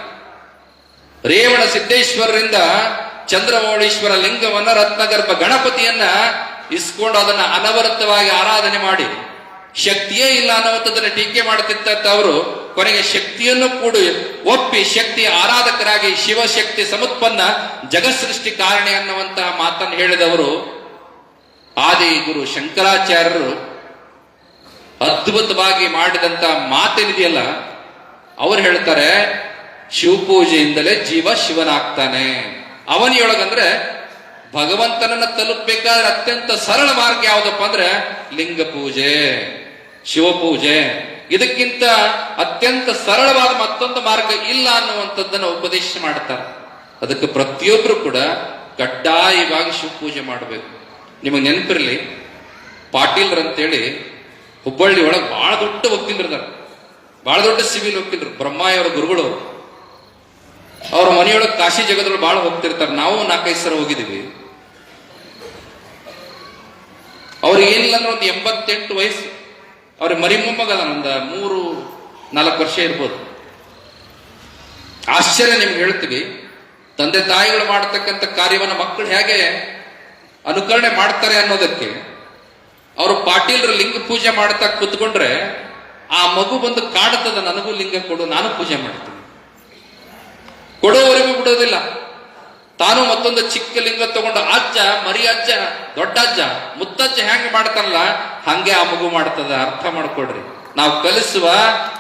ರೇವಣ ಸಿದ್ದೇಶ್ವರರಿಂದ ಚಂದ್ರಮೌಳೀಶ್ವರ ಲಿಂಗವನ್ನ, ರತ್ನಗರ್ಭ ಗಣಪತಿಯನ್ನ ಇಸ್ಕೊಂಡು ಅದನ್ನ ಅನವರತವಾಗಿ ಆರಾಧನೆ ಮಾಡಿ ಶಕ್ತಿಯೇ ಇಲ್ಲ ಅನ್ನುವಂಥದ್ದನ್ನ ಟೀಕೆ ಮಾಡುತ್ತಿದ್ದ ಅವರು ಕೊನೆಗೆ ಶಕ್ತಿಯನ್ನು ಕೂಡ ಒಪ್ಪಿ ಶಕ್ತಿಯ ಆರಾಧಕರಾಗಿ ಶಿವಶಕ್ತಿ ಸಮುತ್ಪನ್ನ ಜಗತ್ಸೃಷ್ಟಿ ಕಾರಣೆ ಅನ್ನುವಂತಹ ಮಾತನ್ನು ಹೇಳಿದವರು ಆದಿ ಗುರು ಶಂಕರಾಚಾರ್ಯರು. ಅದ್ಭುತವಾಗಿ ಮಾಡಿದಂತ ಮಾತೇನಿದೆಯಲ್ಲ, ಅವ್ರು ಹೇಳ್ತಾರೆ, ಶಿವಪೂಜೆಯಿಂದಲೇ ಜೀವ ಶಿವನಾಗ್ತಾನೆ. ಅವನಿಯೊಳಗಂದ್ರೆ ಭಗವಂತನನ್ನ ತಲುಪಬೇಕಾದ್ರೆ ಅತ್ಯಂತ ಸರಳ ಮಾರ್ಗ ಯಾವ್ದಪ್ಪ ಅಂದ್ರೆ ಲಿಂಗ ಪೂಜೆ, ಶಿವಪೂಜೆ. ಇದಕ್ಕಿಂತ ಅತ್ಯಂತ ಸರಳವಾದ ಮತ್ತೊಂದು ಮಾರ್ಗ ಇಲ್ಲ ಅನ್ನುವಂಥದ್ದನ್ನು ಉಪದೇಶ ಮಾಡ್ತಾರೆ. ಅದಕ್ಕೆ ಪ್ರತಿಯೊಬ್ರು ಕೂಡ ಕಡ್ಡಾಯವಾಗಿ ಶಿವಪೂಜೆ ಮಾಡಬೇಕು. ನಿಮಗೆ ನೆನಪಿರ್ಲಿ, ಪಾಟೀಲ್ರು ಅಂತೇಳಿ ಹುಬ್ಬಳ್ಳಿ ಒಳಗೆ ಬಹಳ ದೊಡ್ಡ ವಕೀಲರಿದ್ದಾರೆ, ಬಹಳ ದೊಡ್ಡ ಸಿವಿಲ್ ವಕೀಲರು, ಬ್ರಹ್ಮಾಯವರ ಗುರುಗಳು. ಅವ್ರ ಮನೆಯೊಳಗೆ ಕಾಶಿ ಜಗದೊಳಗೆ ಬಹಳ ಹೋಗ್ತಿರ್ತಾರೆ. ನಾವು 4-5 ಸಲ ಹೋಗಿದ್ದೀವಿ. ಅವ್ರಿಗೆ ಏನಿಲ್ಲ ಅಂದ್ರೆ ಒಂದು 88 ವಯಸ್ಸು. ಅವ್ರ ಮರಿ ಮೊಮ್ಮಗದ ಒಂದು 3-4 ವರ್ಷ ಇರ್ಬೋದು. ಆಶ್ಚರ್ಯ ನಿಮ್ಗೆ ಹೇಳ್ತೀವಿ, ತಂದೆ ತಾಯಿಗಳು ಮಾಡತಕ್ಕಂಥ ಕಾರ್ಯವನ್ನು ಮಕ್ಕಳು ಹೇಗೆ ಅನುಕರಣೆ ಮಾಡ್ತಾರೆ ಅನ್ನೋದಕ್ಕೆ ಅವರು ಪಾಟೀಲ್ರು ಲಿಂಗ ಪೂಜೆ ಮಾಡ್ತಾ ಕೂತ್ಕೊಂಡ್ರೆ ಆ ಮಗು ಬಂದು ಕಾಡುತ್ತದ, ನನಗೂ ಲಿಂಗ ಕೊಡು, ನಾನು ಪೂಜೆ ಮಾಡ್ತೀನಿ. ಕೊಡೋವರೆಗೂ ಬಿಡೋದಿಲ್ಲ. ತಾನು ಮತ್ತೊಂದು ಚಿಕ್ಕ ಲಿಂಗ ತಗೊಂಡು ಅಜ್ಜ, ಮರಿ ಅಜ್ಜ, ದೊಡ್ಡ ಅಜ್ಜ, ಮುತ್ತಜ್ಜ ಹೆಂಗ್ ಮಾಡ್ತಾರಲ್ಲ ಹಂಗೆ ಆ ಮಗು ಮಾಡ್ತದ. ಅರ್ಥ ಮಾಡ್ಕೊಡ್ರಿ. ನಾವು ಕಲಿಸುವ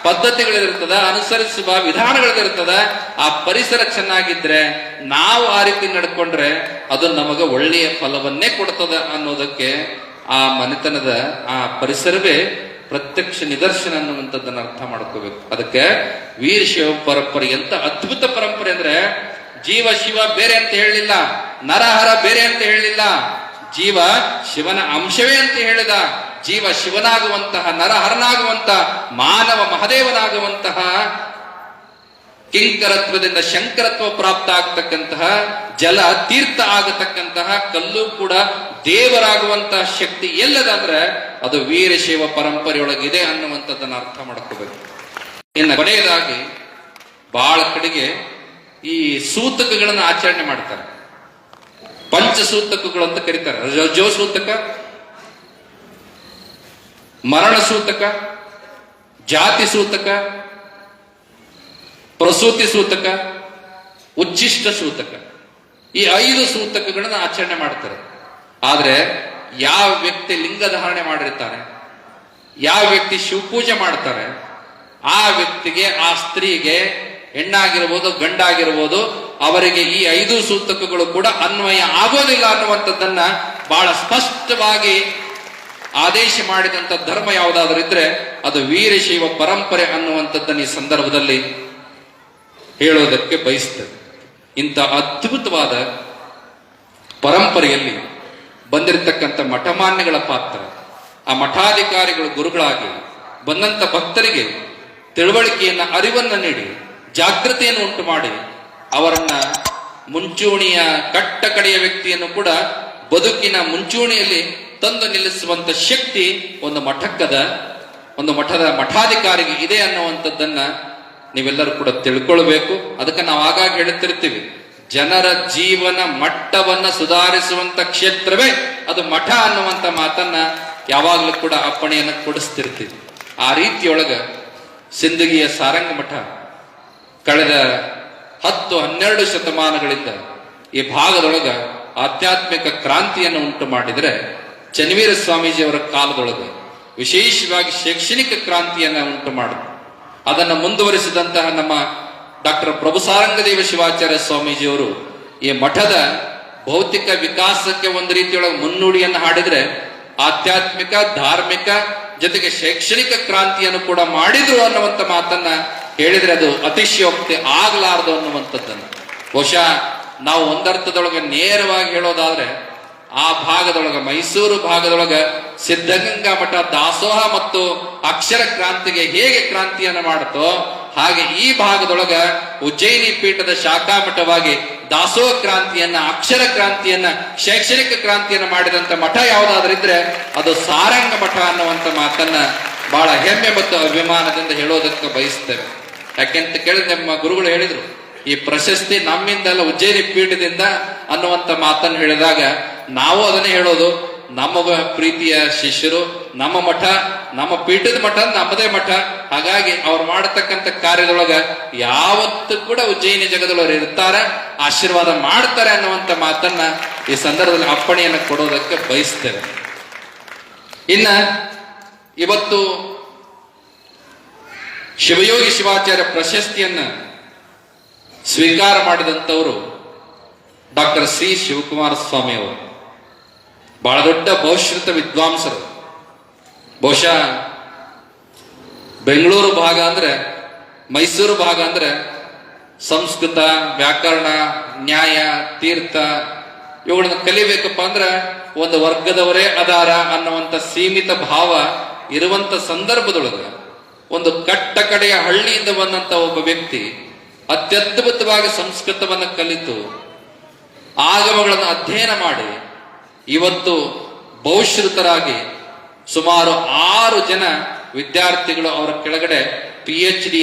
ಪದ್ಧತಿಗಳಿರ್ತದ, ಅನುಸರಿಸುವ ವಿಧಾನಗಳಿರ್ತದ. ಆ ಪರಿಸರ ಚೆನ್ನಾಗಿದ್ರೆ, ನಾವು ಆ ರೀತಿ ನಡ್ಕೊಂಡ್ರೆ ಅದು ನಮಗ ಒಳ್ಳೆಯ ಫಲವನ್ನೇ ಕೊಡ್ತದ ಅನ್ನೋದಕ್ಕೆ ಆ ಮನೆತನದ ಆ ಪರಿಸರವೇ ಪ್ರತ್ಯಕ್ಷ ನಿದರ್ಶನ ಅನ್ನುವಂಥದ್ದನ್ನು ಅರ್ಥ ಮಾಡ್ಕೋಬೇಕು. ಅದಕ್ಕೆ ವೀರಶೈವ ಪರಂಪರೆ ಎಂತ ಅದ್ಭುತ ಪರಂಪರೆ ಅಂದ್ರೆ, ಜೀವ ಶಿವ ಬೇರೆ ಅಂತ ಹೇಳಲಿಲ್ಲ, ನರಹರ ಬೇರೆ ಅಂತ ಹೇಳಲಿಲ್ಲ. ಜೀವ ಶಿವನ ಅಂಶವೇ ಅಂತ ಹೇಳಿದ. ಜೀವ ಶಿವನಾಗುವಂತಹ, ನರಹರನಾಗುವಂತಹ, ಮಾನವ ಮಹದೇವನಾಗುವಂತಹ, ಕಿಂಕರತ್ವದಿಂದ ಶಂಕರತ್ವ ಪ್ರಾಪ್ತ ಆಗ್ತಕ್ಕಂತಹ, ಜಲ ತೀರ್ಥ ಆಗತಕ್ಕಂತಹ, ಕಲ್ಲು ಕೂಡ ದೇವರಾಗುವಂತಹ ಶಕ್ತಿ ಎಲ್ಲದ ಅಂದ್ರೆ ಅದು ವೀರಶೈವ ಪರಂಪರೆಯೊಳಗಿದೆ ಅನ್ನುವಂಥದ್ದನ್ನು ಅರ್ಥ ಮಾಡ್ಕೋಬೇಕು. ಇನ್ನು ಕೊನೆಯದಾಗಿ ಬಹಳ ಕಡೆಗೆ ಈ ಸೂತಕಗಳನ್ನು ಆಚರಣೆ ಮಾಡ್ತಾರೆ. ಪಂಚಸೂತಕಗಳು ಅಂತ ಕರೀತಾರೆ. ರಜೋ ಸೂತಕ, ಮರಣ ಸೂತಕ, ಜಾತಿ ಸೂತಕ, ಪ್ರಸೂತಿ ಸೂತಕ, ಉಚ್ಚಿಷ್ಟ ಸೂತಕ. ಈ 5 ಸೂತಕಗಳನ್ನು ಆಚರಣೆ ಮಾಡ್ತಾರೆ. ಆದ್ರೆ ಯಾವ ವ್ಯಕ್ತಿ ಲಿಂಗ ಧಾರಣೆ ಮಾಡಿರ್ತಾರೆ, ಯಾವ ವ್ಯಕ್ತಿ ಶಿವಪೂಜೆ ಮಾಡ್ತಾರೆ, ಆ ವ್ಯಕ್ತಿಗೆ, ಆ ಸ್ತ್ರೀಗೆ, ಹೆಣ್ಣಾಗಿರ್ಬೋದು ಗಂಡಾಗಿರ್ಬೋದು, ಅವರಿಗೆ ಈ 5 ಸೂತಕಗಳು ಕೂಡ ಅನ್ವಯ ಆಗೋದಿಲ್ಲ ಅನ್ನುವಂಥದ್ದನ್ನ ಬಹಳ ಸ್ಪಷ್ಟವಾಗಿ ಆದೇಶ ಮಾಡಿದಂತ ಧರ್ಮ ಯಾವುದಾದ್ರೂ ಇದ್ರೆ ಅದು ವೀರಶೈವ ಪರಂಪರೆ ಅನ್ನುವಂಥದ್ದನ್ನು ಈ ಸಂದರ್ಭದಲ್ಲಿ ಹೇಳೋದಕ್ಕೆ ಬಯಸ್ತದೆ. ಇಂಥ ಅದ್ಭುತವಾದ ಪರಂಪರೆಯಲ್ಲಿ ಬಂದಿರತಕ್ಕಂಥ ಮಠಮಾನ್ಯಗಳ ಪಾತ್ರ, ಆ ಮಠಾಧಿಕಾರಿಗಳು ಗುರುಗಳಾಗಿ ಬಂದಂತ ಭಕ್ತರಿಗೆ ತಿಳುವಳಿಕೆಯನ್ನ, ಅರಿವನ್ನ ನೀಡಿ ಜಾಗೃತಿಯನ್ನು ಉಂಟು ಮಾಡಿ ಅವರನ್ನ ಮುಂಚೂಣಿಯ ಕಟ್ಟ ಕಡೆಯ ವ್ಯಕ್ತಿಯನ್ನು ಕೂಡ ಬದುಕಿನ ಮುಂಚೂಣಿಯಲ್ಲಿ ತಂದು ನಿಲ್ಲಿಸುವಂತ ಶಕ್ತಿ ಒಂದು ಮಠಕ್ಕದ, ಒಂದು ಮಠದ ಮಠಾಧಿಕಾರಿಗೆ ಇದೆ ಅನ್ನುವಂಥದ್ದನ್ನ ನೀವೆಲ್ಲರೂ ಕೂಡ ತಿಳ್ಕೊಳ್ಬೇಕು. ಅದಕ್ಕೆ ನಾವು ಆಗಾಗ ಹೇಳುತ್ತಿರ್ತೀವಿ, ಜನರ ಜೀವನ ಮಟ್ಟವನ್ನ ಸುಧಾರಿಸುವಂತ ಕ್ಷೇತ್ರವೇ ಅದು ಮಠ ಅನ್ನುವಂತ ಮಾತನ್ನ ಯಾವಾಗಲೂ ಕೂಡ ಅಪ್ಪಣೆಯನ್ನು ಕೊಡಿಸ್ತಿರ್ತೀವಿ. ಆ ರೀತಿಯೊಳಗ ಸಿಂದಗಿಯ ಸಾರಂಗ ಮಠ ಕಳೆದ 10-12 ಶತಮಾನಗಳಿಂದ ಈ ಭಾಗದೊಳಗ ಆಧ್ಯಾತ್ಮಿಕ ಕ್ರಾಂತಿಯನ್ನು ಉಂಟು ಮಾಡಿದರೆ, ಚನ್ನವೀರ ಸ್ವಾಮೀಜಿಯವರ ಕಾಲದೊಳಗೆ ವಿಶೇಷವಾಗಿ ಶೈಕ್ಷಣಿಕ ಕ್ರಾಂತಿಯನ್ನ ಉಂಟು ಮಾಡಿದ್ರು. ಅದನ್ನು ಮುಂದುವರಿಸಿದಂತಹ ನಮ್ಮ ಡಾಕ್ಟರ್ ಪ್ರಭು ಸಾರಂಗದೇವ ಶಿವಾಚಾರ್ಯ ಸ್ವಾಮೀಜಿಯವರು ಈ ಮಠದ ಭೌತಿಕ ವಿಕಾಸಕ್ಕೆ ಒಂದು ರೀತಿಯೊಳಗೆ ಮುನ್ನುಡಿಯನ್ನು ಹಾಡಿದ್ರೆ, ಆಧ್ಯಾತ್ಮಿಕ, ಧಾರ್ಮಿಕ ಜೊತೆಗೆ ಶೈಕ್ಷಣಿಕ ಕ್ರಾಂತಿಯನ್ನು ಕೂಡ ಮಾಡಿದ್ರು ಅನ್ನುವಂಥ ಮಾತನ್ನ ಹೇಳಿದ್ರೆ ಅದು ಅತಿಶಯೋಕ್ತಿ ಆಗ್ಲಾರ್ದು ಅನ್ನುವಂಥದ್ದನ್ನು ಬಹುಶಃ ನಾವು ಒಂದರ್ಥದೊಳಗೆ ನೇರವಾಗಿ ಹೇಳೋದಾದ್ರೆ, ಆ ಭಾಗದೊಳಗ, ಮೈಸೂರು ಭಾಗದೊಳಗ ಸಿದ್ಧಗಂಗಾ ಮಠ ದಾಸೋಹ ಮತ್ತು ಅಕ್ಷರ ಕ್ರಾಂತಿಗೆ ಹೇಗೆ ಕ್ರಾಂತಿಯನ್ನು ಮಾಡುತ್ತೋ, ಹಾಗೆ ಈ ಭಾಗದೊಳಗ ಉಜ್ಜಯಿನಿ ಪೀಠದ ಶಾಖಾ ಮಠವಾಗಿ ದಾಸೋಹ ಕ್ರಾಂತಿಯನ್ನ, ಅಕ್ಷರ ಕ್ರಾಂತಿಯನ್ನ, ಶೈಕ್ಷಣಿಕ ಕ್ರಾಂತಿಯನ್ನ ಮಾಡಿದಂತ ಮಠ ಯಾವುದಾದ್ರೂ ಇದ್ರೆ ಅದು ಸಾರಂಗ ಮಠ ಅನ್ನುವಂತ ಮಾತನ್ನ ಬಹಳ ಹೆಮ್ಮೆ ಮತ್ತು ಅಭಿಮಾನದಿಂದ ಹೇಳೋದಕ್ಕೆ ಬಯಸ್ತೇವೆ. ಯಾಕೆಂತ ಕೇಳಿದ್ರೆ ನಮ್ಮ ಗುರುಗಳು ಹೇಳಿದ್ರು, ಈ ಪ್ರಶಸ್ತಿ ನಮ್ಮಿಂದಲ್ಲ, ಉಜ್ಜಯಿನಿ ಪೀಠದಿಂದ ಅನ್ನುವಂತ ಮಾತನ್ನು ಹೇಳಿದಾಗ ನಾವು ಅದನ್ನೇ ಹೇಳೋದು. ನಮಗ ಪ್ರೀತಿಯ ಶಿಷ್ಯರು, ನಮ್ಮ ಮಠ, ನಮ್ಮ ಪೀಠದ ಮಠ ನಮ್ಮದೇ ಮಠ. ಹಾಗಾಗಿ ಅವ್ರು ಮಾಡತಕ್ಕಂಥ ಕಾರ್ಯದೊಳಗ ಯಾವತ್ತೂ ಕೂಡ ಉಜ್ಜಯಿನಿ ಜಗದೊಳಗೆ ಇರ್ತಾರೆ, ಆಶೀರ್ವಾದ ಮಾಡ್ತಾರೆ ಅನ್ನುವಂಥ ಮಾತನ್ನ ಈ ಸಂದರ್ಭದಲ್ಲಿ ಅಪ್ಪಣೆಯನ್ನು ಕೊಡೋದಕ್ಕೆ ಬಯಸ್ತೇವೆ. ಇನ್ನ ಇವತ್ತು ಶಿವಯೋಗಿ ಶಿವಾಚಾರ್ಯ ಪ್ರಶಸ್ತಿಯನ್ನ ಸ್ವೀಕಾರ ಮಾಡಿದಂಥವರು ಡಾಕ್ಟರ್ ಸಿ ಶಿವಕುಮಾರ ಸ್ವಾಮಿ ಅವರು. ಬಹಳ ದೊಡ್ಡ ಬಹುಶ್ರುತ ವಿದ್ವಾಂಸರು. ಬಹುಶಃ ಬೆಂಗಳೂರು ಭಾಗ ಅಂದ್ರೆ, ಮೈಸೂರು ಭಾಗ ಅಂದ್ರೆ ಸಂಸ್ಕೃತ, ವ್ಯಾಕರಣ, ನ್ಯಾಯ, ತೀರ್ಥ ಇವುಗಳನ್ನ ಕಲಿಬೇಕಪ್ಪ ಅಂದ್ರೆ ಒಂದು ವರ್ಗದವರೇ ಅದಾರ ಅನ್ನುವಂಥ ಸೀಮಿತ ಭಾವ ಇರುವಂತ ಸಂದರ್ಭದೊಳಗೆ ಒಂದು ಕಟ್ಟ ಕಡೆಯ ಹಳ್ಳಿಯಿಂದ ಬಂದಂತ ಒಬ್ಬ ವ್ಯಕ್ತಿ ಅತ್ಯದ್ಭುತವಾಗಿ ಸಂಸ್ಕೃತವನ್ನು ಕಲಿತು ಆಗಮಗಳನ್ನು ಅಧ್ಯಯನ ಮಾಡಿ ಇವತ್ತು ಬಹುಶ್ರುತರಾಗಿ ಸುಮಾರು 6 ಜನ ವಿದ್ಯಾರ್ಥಿಗಳು ಅವರ ಕೆಳಗಡೆ PhD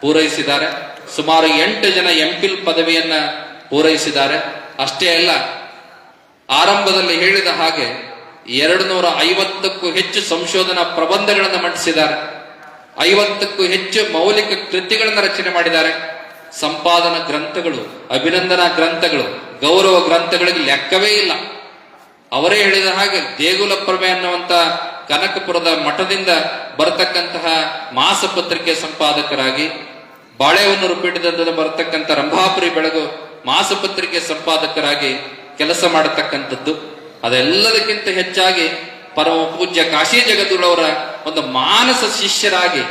ಪೂರೈಸಿದ್ದಾರೆ. ಸುಮಾರು 8 ಜನ MPhil ಪದವಿಯನ್ನ ಪೂರೈಸಿದ್ದಾರೆ. ಅಷ್ಟೇ ಅಲ್ಲ, ಆರಂಭದಲ್ಲಿ ಹೇಳಿದ ಹಾಗೆ 250ಕ್ಕೂ ಹೆಚ್ಚು ಸಂಶೋಧನಾ ಪ್ರಬಂಧಗಳನ್ನು ಮಂಡಿಸಿದ್ದಾರೆ. 50ಕ್ಕೂ ಹೆಚ್ಚು ಮೌಲಿಕ ಕೃತಿಗಳನ್ನು ರಚನೆ ಮಾಡಿದ್ದಾರೆ. ಸಂಪಾದನಾ ಗ್ರಂಥಗಳು, ಅಭಿನಂದನಾ ಗ್ರಂಥಗಳು, ಗೌರವ ಗ್ರಂಥಗಳಿಗೆ ಲೆಕ್ಕವೇ ಇಲ್ಲ. ಅವರೇ ಹೇಳಿದ ಹಾಗೆ ದೇಗುಲ ಪ್ರಮೆ ಅನ್ನುವಂತ ಕನಕಪುರದ ಮಠದಿಂದ ಬರತಕ್ಕಂತಹ ಮಾಸಪತ್ರಿಕೆ ಸಂಪಾದಕರಾಗಿ, ಬಾಳೆಹೊನ್ನೂರು ಪೀಠದಿಂದ ಬರತಕ್ಕಂಥ ರಂಭಾಪುರಿ ಬೆಳಗು ಮಾಸಪತ್ರಿಕೆ ಸಂಪಾದಕರಾಗಿ ಕೆಲಸ ಮಾಡತಕ್ಕಂಥದ್ದು. ಅದೆಲ್ಲದಕ್ಕಿಂತ ಹೆಚ್ಚಾಗಿ ಪರಮ ಪೂಜ್ಯ ಕಾಶಿ ಜಗದ್ಗುರುವರ ಒಂದು ಮಾನಸ ಶಿಷ್ಯರಾಗಿ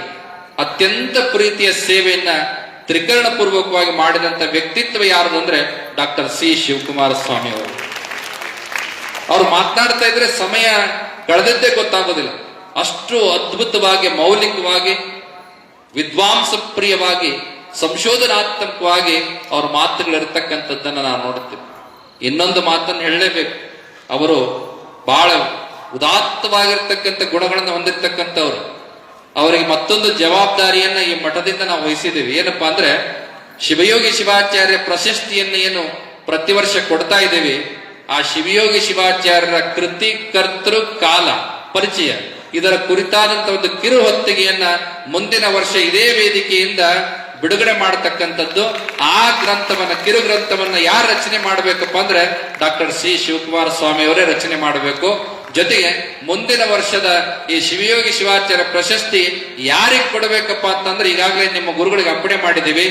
ಅತ್ಯಂತ ಪ್ರೀತಿಯ ಸೇವೆಯನ್ನ ತ್ರಿಕರಣ ಪೂರ್ವಕವಾಗಿ ಮಾಡಿದಂತ ವ್ಯಕ್ತಿತ್ವ ಯಾರದು ಅಂದ್ರೆ ಡಾಕ್ಟರ್ ಸಿ ಶಿವಕುಮಾರ ಸ್ವಾಮಿ ಅವರು. ಅವ್ರು ಮಾತನಾಡ್ತಾ ಇದ್ರೆ ಸಮಯ ಕಳೆದದ್ದೇ ಗೊತ್ತಾಗೋದಿಲ್ಲ. ಅಷ್ಟು ಅದ್ಭುತವಾಗಿ, ಮೌಲಿಕವಾಗಿ, ವಿದ್ವಾಂಸ ಪ್ರಿಯವಾಗಿ, ಸಂಶೋಧನಾತ್ಮಕವಾಗಿ ಅವ್ರ ಮಾತುಗಳಿರ್ತಕ್ಕಂಥದ್ದನ್ನ ನಾವು ನೋಡುತ್ತೇವೆ. ಇನ್ನೊಂದು ಮಾತನ್ನು ಹೇಳಲೇಬೇಕು, ಅವರು ಬಹಳ ಉದಾತ್ತವಾಗಿರ್ತಕ್ಕಂಥ ಗುಣಗಳನ್ನು ಹೊಂದಿರತಕ್ಕಂಥವ್ರು. ಅವರಿಗೆ ಮತ್ತೊಂದು ಜವಾಬ್ದಾರಿಯನ್ನ ಈ ಮಠದಿಂದ ನಾವು ವಹಿಸಿದ್ದೀವಿ. ಏನಪ್ಪಾ ಅಂದ್ರೆ, ಶಿವಯೋಗಿ ಶಿವಾಚಾರ್ಯ ಪ್ರಶಸ್ತಿಯನ್ನು ಏನು ಪ್ರತಿ ವರ್ಷ ಕೊಡ್ತಾ ಇದ್ದೀವಿ, ಆ ಶಿವಯೋಗಿ ಶಿವಾಚಾರ್ಯರ ಕೃತಿ, ಕರ್ತೃ, ಕಾಲ, ಪರಿಚಯ ಇದರ ಕುರಿತಾದಂತ ಒಂದು ಕಿರು ಹೊತ್ತಿಗೆಯನ್ನ ಮುಂದಿನ ವರ್ಷ ಇದೇ ವೇದಿಕೆಯಿಂದ ಬಿಡುಗಡೆ ಮಾಡತಕ್ಕಂಥದ್ದು. ಆ ಗ್ರಂಥವನ್ನ, ಕಿರು ಗ್ರಂಥವನ್ನ ಯಾರು ರಚನೆ ಮಾಡಬೇಕಪ್ಪ ಅಂದ್ರೆ ಡಾಕ್ಟರ್ ಸಿ ಶಿವಕುಮಾರ ಸ್ವಾಮಿ ಅವರೇ ರಚನೆ ಮಾಡಬೇಕು. ಜೊತೆಗೆ ಮುಂದಿನ ವರ್ಷದ ಈ ಶಿವಯೋಗಿ ಶಿವಾಚಾರ್ಯ ಪ್ರಶಸ್ತಿ ಯಾರಿಗೆ ಕೊಡಬೇಕಪ್ಪ ಅಂತಂದ್ರೆ ಈಗಾಗಲೇ ನಿಮ್ಮ ಗುರುಗಳಿಗೆ ಅಪ್ಪಣೆ ಮಾಡಿದ್ದೀವಿ.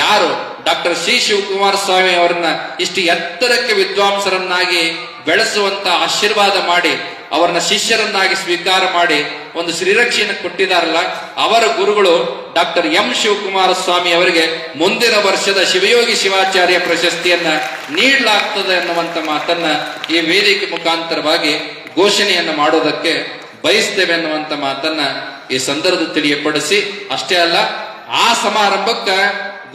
ಯಾರು ಡಾಕ್ಟರ್ ಸಿ ಶಿವಕುಮಾರ ಸ್ವಾಮಿ ಅವರನ್ನ ಇಷ್ಟು ಎತ್ತರಕ್ಕೆ ವಿದ್ವಾಂಸರನ್ನಾಗಿ ಬೆಳೆಸುವಂತ ಆಶೀರ್ವಾದ ಮಾಡಿ, ಅವರನ್ನ ಶಿಷ್ಯರನ್ನಾಗಿ ಸ್ವೀಕಾರ ಮಾಡಿ ಒಂದು ಶ್ರೀರಕ್ಷೆಯನ್ನು ಕೊಟ್ಟಿದ್ದಾರಲ್ಲ, ಅವರ ಗುರುಗಳು ಡಾಕ್ಟರ್ ಎಂ ಶಿವಕುಮಾರ ಸ್ವಾಮಿ ಅವರಿಗೆ ಮುಂದಿನ ವರ್ಷದ ಶಿವಯೋಗಿ ಶಿವಾಚಾರ್ಯ ಪ್ರಶಸ್ತಿಯನ್ನ ನೀಡಲಾಗ್ತದೆ ಅನ್ನುವಂತ ಮಾತನ್ನ ಈ ವೇದಿಕೆ ಮುಖಾಂತರವಾಗಿ ಘೋಷಣೆಯನ್ನು ಮಾಡೋದಕ್ಕೆ ಬಯಸ್ತೇವೆ ಅನ್ನುವಂತ ಮಾತನ್ನ ಈ ಸಂದರ್ಭದಲ್ಲಿ ತಿಳಿಯಪಡಿಸಿ, ಅಷ್ಟೇ ಅಲ್ಲ, ಆ ಸಮಾರಂಭಕ್ಕ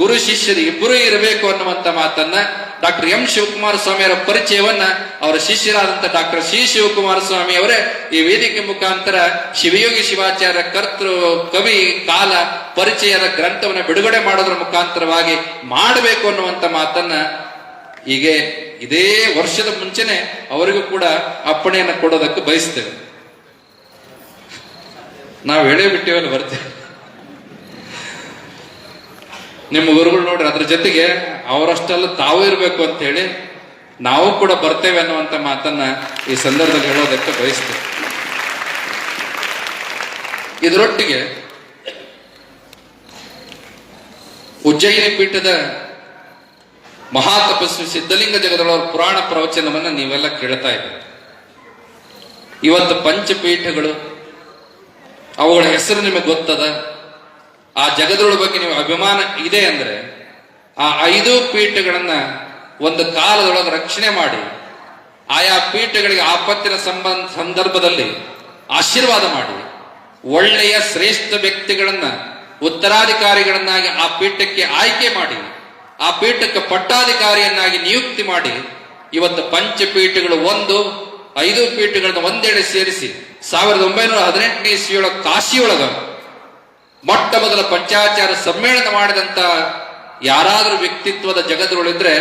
ಗುರು ಶಿಷ್ಯರು ಇಬ್ಬರು ಇರಬೇಕು ಅನ್ನುವಂತ ಮಾತನ್ನ ಡಾಕ್ಟರ್ ಎಂ ಶಿವಕುಮಾರ ಸ್ವಾಮಿ ಅವರ ಪರಿಚಯವನ್ನ ಅವರ ಶಿಷ್ಯರಾದಂತ ಡಾಕ್ಟರ್ ಸಿ ಶಿವಕುಮಾರ ಸ್ವಾಮಿ ಅವರೇ ಈ ವೇದಿಕೆ ಮುಖಾಂತರ ಶಿವಯೋಗಿ ಶಿವಾಚಾರ್ಯ ಕರ್ತೃ, ಕವಿ, ಕಾಲ, ಪರಿಚಯದ ಗ್ರಂಥವನ್ನ ಬಿಡುಗಡೆ ಮಾಡೋದ್ರ ಮುಖಾಂತರವಾಗಿ ಮಾಡಬೇಕು ಅನ್ನುವಂತ ಮಾತನ್ನ ಹೀಗೆ ಇದೇ ವರ್ಷದ ಮುಂಚೆನೆ ಅವರಿಗೂ ಕೂಡ ಅಪ್ಪಣೆಯನ್ನು ಕೊಡೋದಕ್ಕೆ ಬಯಸ್ತೇವೆ. ನಾವು ಹೇಳೇ ಬಿಟ್ಟಿವಲ್ಲ, ಬರ್ತೇವೆ. ನಿಮ್ಮ ಗುರುಗಳು ನೋಡ್ರಿ, ಅದ್ರ ಜೊತೆಗೆ ಅವರಷ್ಟೆಲ್ಲ ತಾವು ಇರಬೇಕು ಅಂತ ಹೇಳಿ ನಾವು ಕೂಡ ಬರ್ತೇವೆ ಅನ್ನುವಂತ ಮಾತನ್ನ ಈ ಸಂದರ್ಭದಲ್ಲಿ ಹೇಳೋದಕ್ಕೆ ಬಯಸ್ತೇವೆ. ಇದರೊಟ್ಟಿಗೆ ಉಜ್ಜಯಿನಿ ಪೀಠದ ಮಹಾತಪಸ್ವಿ ಸಿದ್ಧಲಿಂಗ ಜಗದೊಳವರ ಪುರಾಣ ಪ್ರವಚನವನ್ನ ನೀವೆಲ್ಲ ಕೇಳ್ತಾ ಇದ್ದೀರಿ. ಇವತ್ತು ಪಂಚಪೀಠಗಳು, ಅವುಗಳ ಹೆಸರು ನಿಮಗೆ ಗೊತ್ತದ. ಆ ಜಗದೊಳ ಬಗ್ಗೆ ನೀವು ಅಭಿಮಾನ ಇದೆ ಅಂದ್ರೆ ಆ 5 ಪೀಠಗಳನ್ನ ಒಂದು ಕಾಲದೊಳಗೆ ರಕ್ಷಣೆ ಮಾಡಿ, ಆಯಾ ಪೀಠಗಳಿಗೆ ಆಪತ್ತಿನ ಸಂದರ್ಭದಲ್ಲಿ ಆಶೀರ್ವಾದ ಮಾಡಿ, ಒಳ್ಳೆಯ ಶ್ರೇಷ್ಠ ವ್ಯಕ್ತಿಗಳನ್ನ ಉತ್ತರಾಧಿಕಾರಿಗಳನ್ನಾಗಿ ಆ ಪೀಠಕ್ಕೆ ಆಯ್ಕೆ ಮಾಡಿ, ಆ ಪೀಠಕ್ಕೆ ಪಟ್ಟಾಧಿಕಾರಿಯನ್ನಾಗಿ ನಿಯುಕ್ತಿ ಮಾಡಿ, ಇವತ್ತು ಪಂಚಪೀಠಗಳು 5 ಪೀಠಗಳನ್ನ ಒಂದೆಡೆ ಸೇರಿಸಿ 1918ನೇ ಇಸ್ವಿಯೊಳಗೆ ಕಾಶಿಯೊಳಗ ಮೊಟ್ಟ ಮೊದಲ ಪಂಚಾಚಾರ ಸಮ್ಮೇಳನ ಮಾಡಿದಂತ ಯಾರಾದ್ರೂ ವ್ಯಕ್ತಿತ್ವದ ಜಗದ್ಗಳಿದ್ರೆ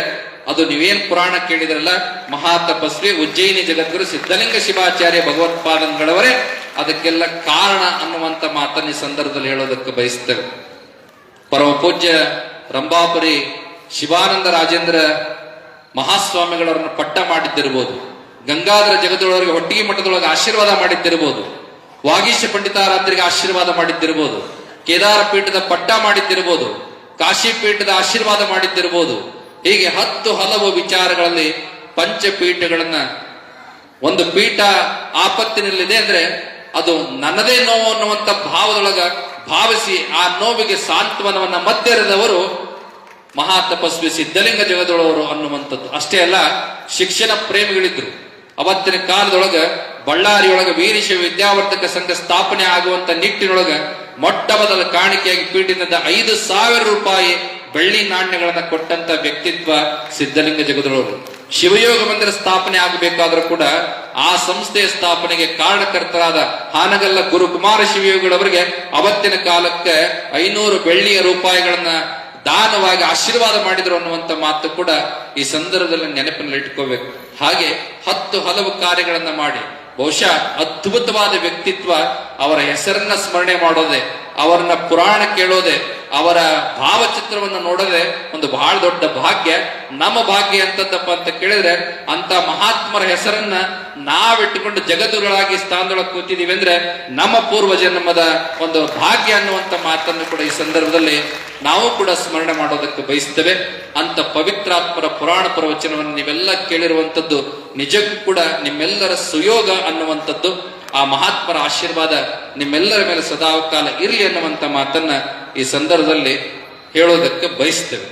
ಅದು ನೀವೇನ್ ಪುರಾಣ ಕೇಳಿದ್ರಲ್ಲ, ಮಹಾತಪಸ್ವಿ ಉಜ್ಜಯಿನಿ ಜಗದ್ಗುರು ಸಿದ್ಧಲಿಂಗ ಶಿವಾಚಾರ್ಯ ಭಗವತ್ಪಾದಂಗಳವರೇ ಅದಕ್ಕೆಲ್ಲ ಕಾರಣ ಅನ್ನುವಂತ ಮಾತನ್ನ ಈ ಸಂದರ್ಭದಲ್ಲಿ ಹೇಳೋದಕ್ಕೆ ಬಯಸ್ತೇವೆ. ಪರಮ ಪೂಜ್ಯ ರಂಭಾಪುರಿ ಶಿವಾನಂದ ರಾಜೇಂದ್ರ ಮಹಾಸ್ವಾಮಿಗಳವರನ್ನ ಪಟ್ಟ ಮಾಡಿದ್ದಿರ್ಬೋದು, ಗಂಗಾಧರ ಜಗದೊಳವರಿಗೆ ಹೊಟ್ಟಿಗೆ ಮಠದೊಳಗೆ ಆಶೀರ್ವಾದ ಮಾಡಿದ್ದಿರ್ಬೋದು, ವಾಗೀಶ ಪಂಡಿತಾರಾದ್ರಿಗೆ ಆಶೀರ್ವಾದ ಮಾಡಿದ್ದಿರ್ಬೋದು, ಕೇದಾರ ಪೀಠದ ಪಟ್ಟ ಮಾಡಿದ್ದಿರ್ಬೋದು, ಕಾಶಿ ಪೀಠದ ಆಶೀರ್ವಾದ ಮಾಡಿದ್ದಿರ್ಬೋದು. ಹೀಗೆ 10 ಹಲವು ವಿಚಾರಗಳಲ್ಲಿ ಪಂಚಪೀಠಗಳನ್ನ, ಒಂದು ಪೀಠ ಆಪತ್ತಿನಲ್ಲಿದೆ ಅಂದ್ರೆ ಅದು ನನ್ನದೇ ನೋವು ಅನ್ನುವಂತ ಭಾವದೊಳಗ ಭಾವಿಸಿ ಆ ನೋವಿಗೆ ಸಾಂತ್ವನವನ್ನ ಮಧ್ಯರದವರು ಮಹಾತಪಸ್ವಿ ಸಿದ್ಧಲಿಂಗ ಜಗದೊಳವರು ಅನ್ನುವಂಥದ್ದು. ಅಷ್ಟೇ ಅಲ್ಲ, ಶಿಕ್ಷಣ ಪ್ರೇಮಿಗಳಿದ್ರು. ಅವತ್ತಿನ ಕಾಲದೊಳಗ ಬಳ್ಳಾರಿಯೊಳಗ ವೀರೇಶ ವಿದ್ಯಾವರ್ಧಕ ಸಂಘ ಸ್ಥಾಪನೆ ಆಗುವಂತ ನಿಟ್ಟಿನೊಳಗ ಮೊಟ್ಟ ಮೊದಲ ಕಾಣಿಕೆಯಾಗಿ ಪೀಠದಿಂದ 5,000 ರೂಪಾಯಿ ಬೆಳ್ಳಿ ನಾಣ್ಯಗಳನ್ನ ಕೊಟ್ಟಂತ ವ್ಯಕ್ತಿತ್ವ ಸಿದ್ಧಲಿಂಗ ಜಗದೊಳವರು. ಶಿವಯೋಗ ಮಂದಿರ ಸ್ಥಾಪನೆ ಆಗಬೇಕಾದ್ರೂ ಕೂಡ ಆ ಸಂಸ್ಥೆಯ ಸ್ಥಾಪನೆಗೆ ಕಾರಣಕರ್ತರಾದ ಹಾನಗಲ್ಲ ಗುರು ಕುಮಾರ ಶಿವಯೋಗಿಗಳವರಿಗೆ ಅವತ್ತಿನ ಕಾಲಕ್ಕೆ 500 ಬೆಳ್ಳಿಯ ರೂಪಾಯಿಗಳನ್ನ ದಾನವಾಗಿ ಆಶೀರ್ವಾದ ಮಾಡಿದ್ರು ಅನ್ನುವಂತ ಮಾತು ಕೂಡ ಈ ಸಂದರ್ಭದಲ್ಲಿ ನೆನಪಿನಲ್ಲಿ ಇಟ್ಕೋಬೇಕು. ಹಾಗೆ 10 ಹಲವು ಕಾರ್ಯಗಳನ್ನ ಮಾಡಿ, ಬಹುಶಃ ಅದ್ಭುತವಾದ ವ್ಯಕ್ತಿತ್ವ. ಅವರ ಹೆಸರನ್ನ ಸ್ಮರಣೆ ಮಾಡೋದೆ, ಅವರನ್ನ ಪುರಾಣ ಕೇಳೋದೆ, ಅವರ ಭಾವಚಿತ್ರವನ್ನು ನೋಡೋದೆ ಒಂದು ಬಹಳ ದೊಡ್ಡ ಭಾಗ್ಯ. ನಮ್ಮ ಭಾಗ್ಯ ಅಂತದ್ದಪ್ಪ ಅಂತ ಕೇಳಿದ್ರೆ, ಅಂತ ಮಹಾತ್ಮರ ಹೆಸರನ್ನ ನಾವಿಟ್ಟುಕೊಂಡು ಜಗದ್ಗುರುಗಳಾಗಿ ಸ್ಥಾನದೊಳಗೆ ಕೂತಿದೀವಿ ಅಂದ್ರೆ ನಮ್ಮ ಪೂರ್ವ ಜನ್ಮದ ಒಂದು ಭಾಗ್ಯ ಅನ್ನುವಂತ ಮಾತನ್ನು ಕೂಡ ಈ ಸಂದರ್ಭದಲ್ಲಿ ನಾವು ಕೂಡ ಸ್ಮರಣೆ ಮಾಡೋದಕ್ಕೆ ಬಯಸ್ತೇವೆ. ಅಂತ ಪವಿತ್ರಾತ್ಮರ ಪುರಾಣ ಪ್ರವಚನವನ್ನು ನೀವೆಲ್ಲ ಕೇಳಿರುವಂತದ್ದು ನಿಜಕ್ಕೂ ಕೂಡ ನಿಮ್ಮೆಲ್ಲರ ಸುಯೋಗ ಅನ್ನುವಂಥದ್ದು. ಆ ಮಹಾತ್ಮರ ಆಶೀರ್ವಾದ ನಿಮ್ಮೆಲ್ಲರ ಮೇಲೆ ಸದಾಕಾಲ ಇರಲಿ ಅನ್ನುವಂತ ಮಾತನ್ನ ಈ ಸಂದರ್ಭದಲ್ಲಿ ಹೇಳೋದಕ್ಕೆ ಬಯಸ್ತೇವೆ.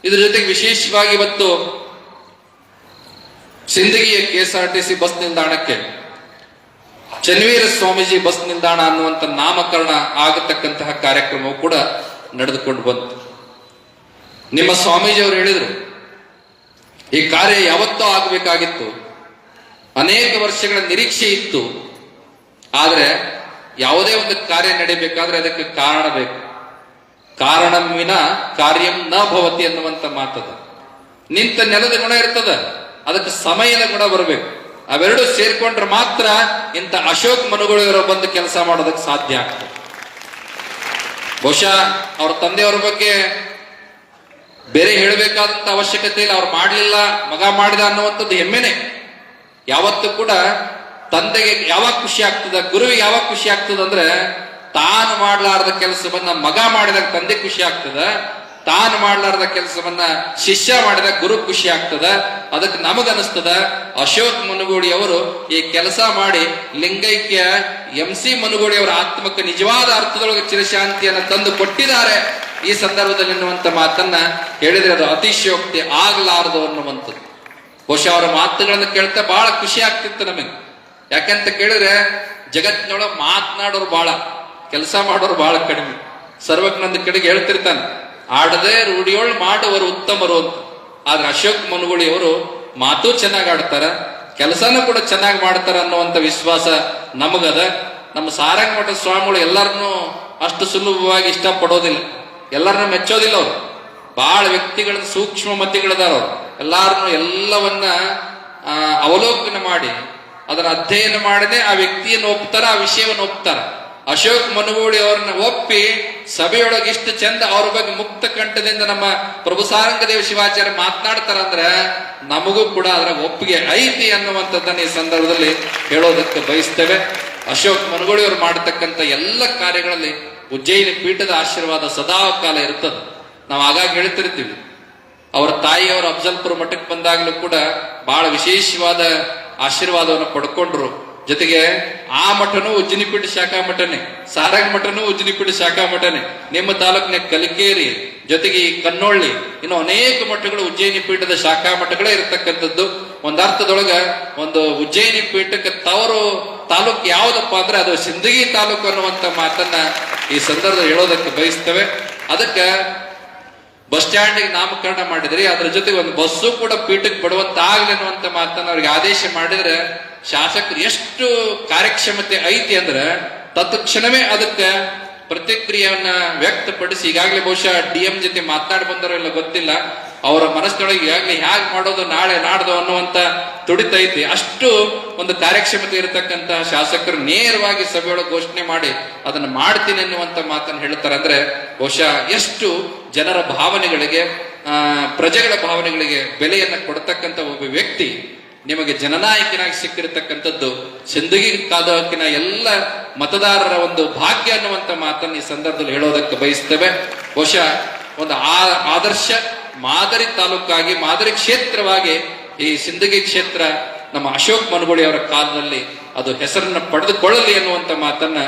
ಇದ್ರ ಜೊತೆಗೆ ವಿಶೇಷವಾಗಿ ಇವತ್ತು ಸಿಂದಗಿಯ KSRTC ಬಸ್ ನಿಲ್ದಾಣಕ್ಕೆ ಚನ್ನವೀರ ಸ್ವಾಮೀಜಿ ಬಸ್ ನಿಲ್ದಾಣ ಅನ್ನುವಂಥ ನಾಮಕರಣ ಆಗತಕ್ಕಂತಹ ಕಾರ್ಯಕ್ರಮವು ಕೂಡ ನಡೆದುಕೊಂಡು ಬಂತು. ನಿಮ್ಮ ಸ್ವಾಮೀಜಿಯವರು ಹೇಳಿದರು, ಈ ಕಾರ್ಯ ಯಾವತ್ತೂ ಆಗಬೇಕಾಗಿತ್ತು, ಅನೇಕ ವರ್ಷಗಳ ನಿರೀಕ್ಷೆ ಇತ್ತು. ಆದರೆ ಯಾವುದೇ ಒಂದು ಕಾರ್ಯ ನಡೀಬೇಕಾದ್ರೆ ಅದಕ್ಕೆ ಕಾರಣ ಬೇಕು. ಕಾರಣಂ ವಿನ ಕಾರ್ಯಂ ನ ಭವತಿ ಅನ್ನುವಂಥ ಮಾತದ. ನಿಂತ ನೆಲದ ಗುಣ ಇರ್ತದ, ಅದಕ್ಕೆ ಸಮಯದ ಗುಣ ಬರಬೇಕು. ಅವೆರಡು ಸೇರ್ಕೊಂಡ್ರೆ ಮಾತ್ರ ಇಂಥ ಅಶೋಕ್ ಮನುಗಳಿರೋ ಬಂದು ಕೆಲಸ ಮಾಡೋದಕ್ಕೆ ಸಾಧ್ಯ ಆಗ್ತದೆ. ಬಹುಶಃ ಅವ್ರ ತಂದೆಯವರ ಬಗ್ಗೆ ಬೇರೆ ಹೇಳಬೇಕಾದಂತ ಅವಶ್ಯಕತೆ ಇಲ್ಲ. ಅವ್ರು ಮಾಡ್ಲಿಲ್ಲ, ಮಗ ಮಾಡಿದ ಅನ್ನುವಂಥದ್ದು ಹೆಮ್ಮೆನೆ. ಯಾವತ್ತೂ ಕೂಡ ತಂದೆಗೆ ಯಾವಾಗ ಖುಷಿ ಆಗ್ತದ, ಗುರುವಿಗೆ ಯಾವಾಗ ಖುಷಿ ಆಗ್ತದ ಅಂದ್ರೆ ತಾನು ಮಾಡ್ಲಾರ್ದ ಕೆಲಸವನ್ನ ಮಗ ಮಾಡಿದಾಗ ತಂದೆ ಖುಷಿ ಆಗ್ತದ, ತಾನು ಮಾಡ್ಲಾರ್ದ ಕೆಲಸವನ್ನ ಶಿಷ್ಯ ಮಾಡಿದಾಗ ಗುರು ಖುಷಿ ಆಗ್ತದ. ಅದಕ್ಕೆ ನಮಗನಿಸ್ತದ ಅಶೋಕ್ ಮನುಗೋಳಿ ಅವರು ಈ ಕೆಲಸ ಮಾಡಿ ಲಿಂಗೈಕ್ಯ MC ಮನುಗೋಳಿ ಅವರ ಆತ್ಮಕ್ಕೆ ನಿಜವಾದ ಅರ್ಥದೊಳಗೆ ಚಿರಶಾಂತಿಯನ್ನು ತಂದು ಕೊಟ್ಟಿದ್ದಾರೆ ಈ ಸಂದರ್ಭದಲ್ಲಿ ಎನ್ನುವಂತ ಮಾತನ್ನ ಹೇಳಿದ್ರೆ ಅದು ಅತಿಶಯೋಕ್ತಿ ಆಗ್ಲಾರದು ಅನ್ನುವಂಥದ್ದು. ಬಹುಶಃ ಅವರ ಮಾತುಗಳನ್ನು ಕೇಳ್ತಾ ಬಹಳ ಖುಷಿ ಆಗ್ತಿತ್ತು ನಮಗೆ. ಯಾಕಂತ ಕೇಳಿದ್ರೆ ಜಗತ್ತಿನೊಳಗೆ ಮಾತನಾಡೋರು ಬಹಳ, ಕೆಲಸ ಮಾಡೋರು ಬಹಳ ಕಡಿಮೆ. ಸರ್ವಜ್ಞನ ಕಡೆಗೆ ಹೇಳ್ತಿರ್ತಾನೆ, ಆಡದೆ ರೂಢಿಯೋಳು ಮಾಡುವರು ಉತ್ತಮರು ಅಂತ. ಆದ್ರೆ ಅಶೋಕ್ ಮನುಗೋಳಿ ಅವರು ಮಾತು ಚೆನ್ನಾಗಿ ಆಡ್ತಾರ, ಕೆಲಸನೂ ಕೂಡ ಚೆನ್ನಾಗಿ ಮಾಡ್ತಾರ ಅನ್ನುವಂಥ ವಿಶ್ವಾಸ ನಮಗದ. ನಮ್ಮ ಸಾರಂಗ ಮಠದ ಸ್ವಾಮಿಗಳು ಎಲ್ಲರನ್ನೂ ಅಷ್ಟು ಸುಲಭವಾಗಿ ಇಷ್ಟಪಡೋದಿಲ್ಲ, ಎಲ್ಲರನ್ನ ಮೆಚ್ಚೋದಿಲ್ಲ. ಅವರು ಬಹಳ ವ್ಯಕ್ತಿಗಳ ಸೂಕ್ಷ್ಮ ಮತಿಗಳದಾರ. ಅವರು ಎಲ್ಲಾರನ್ನು ಎಲ್ಲವನ್ನ ಅವಲೋಕನ ಮಾಡಿ ಅದನ್ನ ಅಧ್ಯಯನ ಮಾಡದೆ ಆ ವ್ಯಕ್ತಿಯನ್ನು ಒಪ್ತಾರ, ಆ ವಿಷಯವನ್ನು ಒಪ್ತಾರ. ಅಶೋಕ್ ಮನುಗೋಳಿ ಅವ್ರನ್ನ ಒಪ್ಪಿ ಸಭೆಯೊಳಗೆ ಇಷ್ಟು ಚಂದ ಅವ್ರ ಬಗ್ಗೆ ಮುಕ್ತ ಕಂಠದಿಂದ ನಮ್ಮ ಪ್ರಭು ಸಾರಂಗದೇವ ಶಿವಾಚಾರ್ಯ ಮಾತನಾಡ್ತಾರ ಅಂದ್ರೆ ನಮಗೂ ಕೂಡ ಅದರ ಒಪ್ಪಿಗೆ ಐತಿ ಅನ್ನುವಂಥದ್ದನ್ನ ಈ ಸಂದರ್ಭದಲ್ಲಿ ಹೇಳೋದಕ್ಕೆ ಬಯಸ್ತೇವೆ. ಅಶೋಕ್ ಮನುಗೋಳಿ ಅವರು ಮಾಡತಕ್ಕಂಥ ಎಲ್ಲ ಕಾರ್ಯಗಳಲ್ಲಿ ಉಜ್ಜಯಿನಿ ಪೀಠದ ಆಶೀರ್ವಾದ ಸದಾ ಕಾಲ ಇರ್ತದೆ. ನಾವು ಆಗಾಗ ಹೇಳ್ತಿರ್ತೀವಿ, ಅವರ ತಾಯಿಯವರು ಅಫಜಲ್ಪುರ ಮಠಕ್ಕೆ ಬಂದಾಗಲೂ ಕೂಡ ಬಹಳ ವಿಶೇಷವಾದ ಆಶೀರ್ವಾದವನ್ನು ಪಡ್ಕೊಂಡ್ರು. ಜೊತೆಗೆ ಆ ಮಠನು ಉಜ್ಜಿನಿಪೀಠ ಶಾಖಾ ಮಠನೇ, ಸಾರಂಗ ಮಠನು ಉಜ್ಜಿನಿಪೀಠ ಶಾಖಾ ಮಠನೇ, ನಿಮ್ಮ ತಾಲೂಕಿನ ಕಲಿಕೇರಿ, ಜೊತೆಗೆ ಈ ಕನ್ನೊಳ್ಳಿ, ಇನ್ನು ಅನೇಕ ಮಠಗಳು ಉಜ್ಜಯಿನಿ ಪೀಠದ ಶಾಖಾ ಮಠಗಳೇ ಇರತಕ್ಕಂಥದ್ದು. ಒಂದರ್ಥದೊಳಗ ಒಂದು ಉಜ್ಜಯಿನಿ ಪೀಠಕ್ಕೆ ತವರು ತಾಲೂಕು ಯಾವುದಪ್ಪ ಅಂದ್ರೆ ಅದು ಸಿಂದಗಿ ತಾಲೂಕು ಅನ್ನುವಂಥ ಮಾತನ್ನ ಈ ಸಂದರ್ಭದಲ್ಲಿ ಹೇಳೋದಕ್ಕೆ ಬಯಸ್ತೇವೆ. ಅದಕ್ಕೆ ಬಸ್ ಸ್ಟ್ಯಾಂಡಿಗೆ ನಾಮಕರಣ ಮಾಡಿದ್ರಿ, ಅದ್ರ ಜೊತೆಗೆ ಒಂದು ಬಸ್ಸು ಕೂಡ ಪೀಠಕ್ಕೆ ಬಡುವಂತಾಗ್ಲಿ ಅನ್ನುವಂಥ ಮಾತನ್ನ ಅವ್ರಿಗೆ ಆದೇಶ ಮಾಡಿದ್ರೆ ಶಾಸಕರು ಎಷ್ಟು ಕಾರ್ಯಕ್ಷಮತೆ ಐತಿ ಅಂದ್ರೆ ತತ್ಕ್ಷಣವೇ ಅದಕ್ಕೆ ಪ್ರತಿಕ್ರಿಯೆಯನ್ನ ವ್ಯಕ್ತಪಡಿಸಿ, ಈಗಾಗಲೇ ಬಹುಶಃ DM ಜೊತೆ ಮಾತನಾಡಿ ಬಂದರೋ ಇಲ್ಲ ಗೊತ್ತಿಲ್ಲ, ಅವರ ಮನಸ್ಸಿನೊಳಗೆ ಈಗಾಗಲೇ ಹ್ಯಾಗ್ ಮಾಡೋದು ನಾಳೆ ನಾಡ್ದು ಅನ್ನುವಂತ ತುಡಿತೈತಿ. ಅಷ್ಟು ಒಂದು ಕಾರ್ಯಕ್ಷಮತೆ ಇರತಕ್ಕಂತ ಶಾಸಕರು ನೇರವಾಗಿ ಸಭೆಯೊಳಗೆ ಘೋಷಣೆ ಮಾಡಿ ಅದನ್ನ ಮಾಡ್ತೀನಿ ಅನ್ನುವಂತ ಮಾತನ್ನು ಹೇಳ್ತಾರೆ. ಅಂದ್ರೆ ಬಹುಶಃ ಎಷ್ಟು ಜನರ ಭಾವನೆಗಳಿಗೆ, ಪ್ರಜೆಗಳ ಭಾವನೆಗಳಿಗೆ ಬೆಲೆಯನ್ನ ಕೊಡ್ತಕ್ಕಂಥ ಒಬ್ಬ ವ್ಯಕ್ತಿ ನಿಮಗೆ ಜನನಾಯಕನಾಗಿ ಸಿಕ್ಕಿರತಕ್ಕಂಥದ್ದು ಸಿಂದಗಿ ತಾಲೂಕಿನ ಎಲ್ಲ ಮತದಾರರ ಒಂದು ಭಾಗ್ಯ ಅನ್ನುವಂಥ ಮಾತನ್ನು ಈ ಸಂದರ್ಭದಲ್ಲಿ ಹೇಳೋದಕ್ಕೆ ಬಯಸ್ತೇವೆ. ಬಹುಶಃ ಒಂದು ಆದರ್ಶ ಮಾದರಿ ತಾಲೂಕಾಗಿ, ಮಾದರಿ ಕ್ಷೇತ್ರವಾಗಿ ಈ ಸಿಂದಗಿ ಕ್ಷೇತ್ರ ನಮ್ಮ ಅಶೋಕ್ ಮನುಗೋಳಿ ಅವರ ಕಾಲದಲ್ಲಿ ಅದು ಹೆಸರನ್ನ ಪಡೆದುಕೊಳ್ಳಲಿ ಅನ್ನುವಂಥ ಮಾತನ್ನ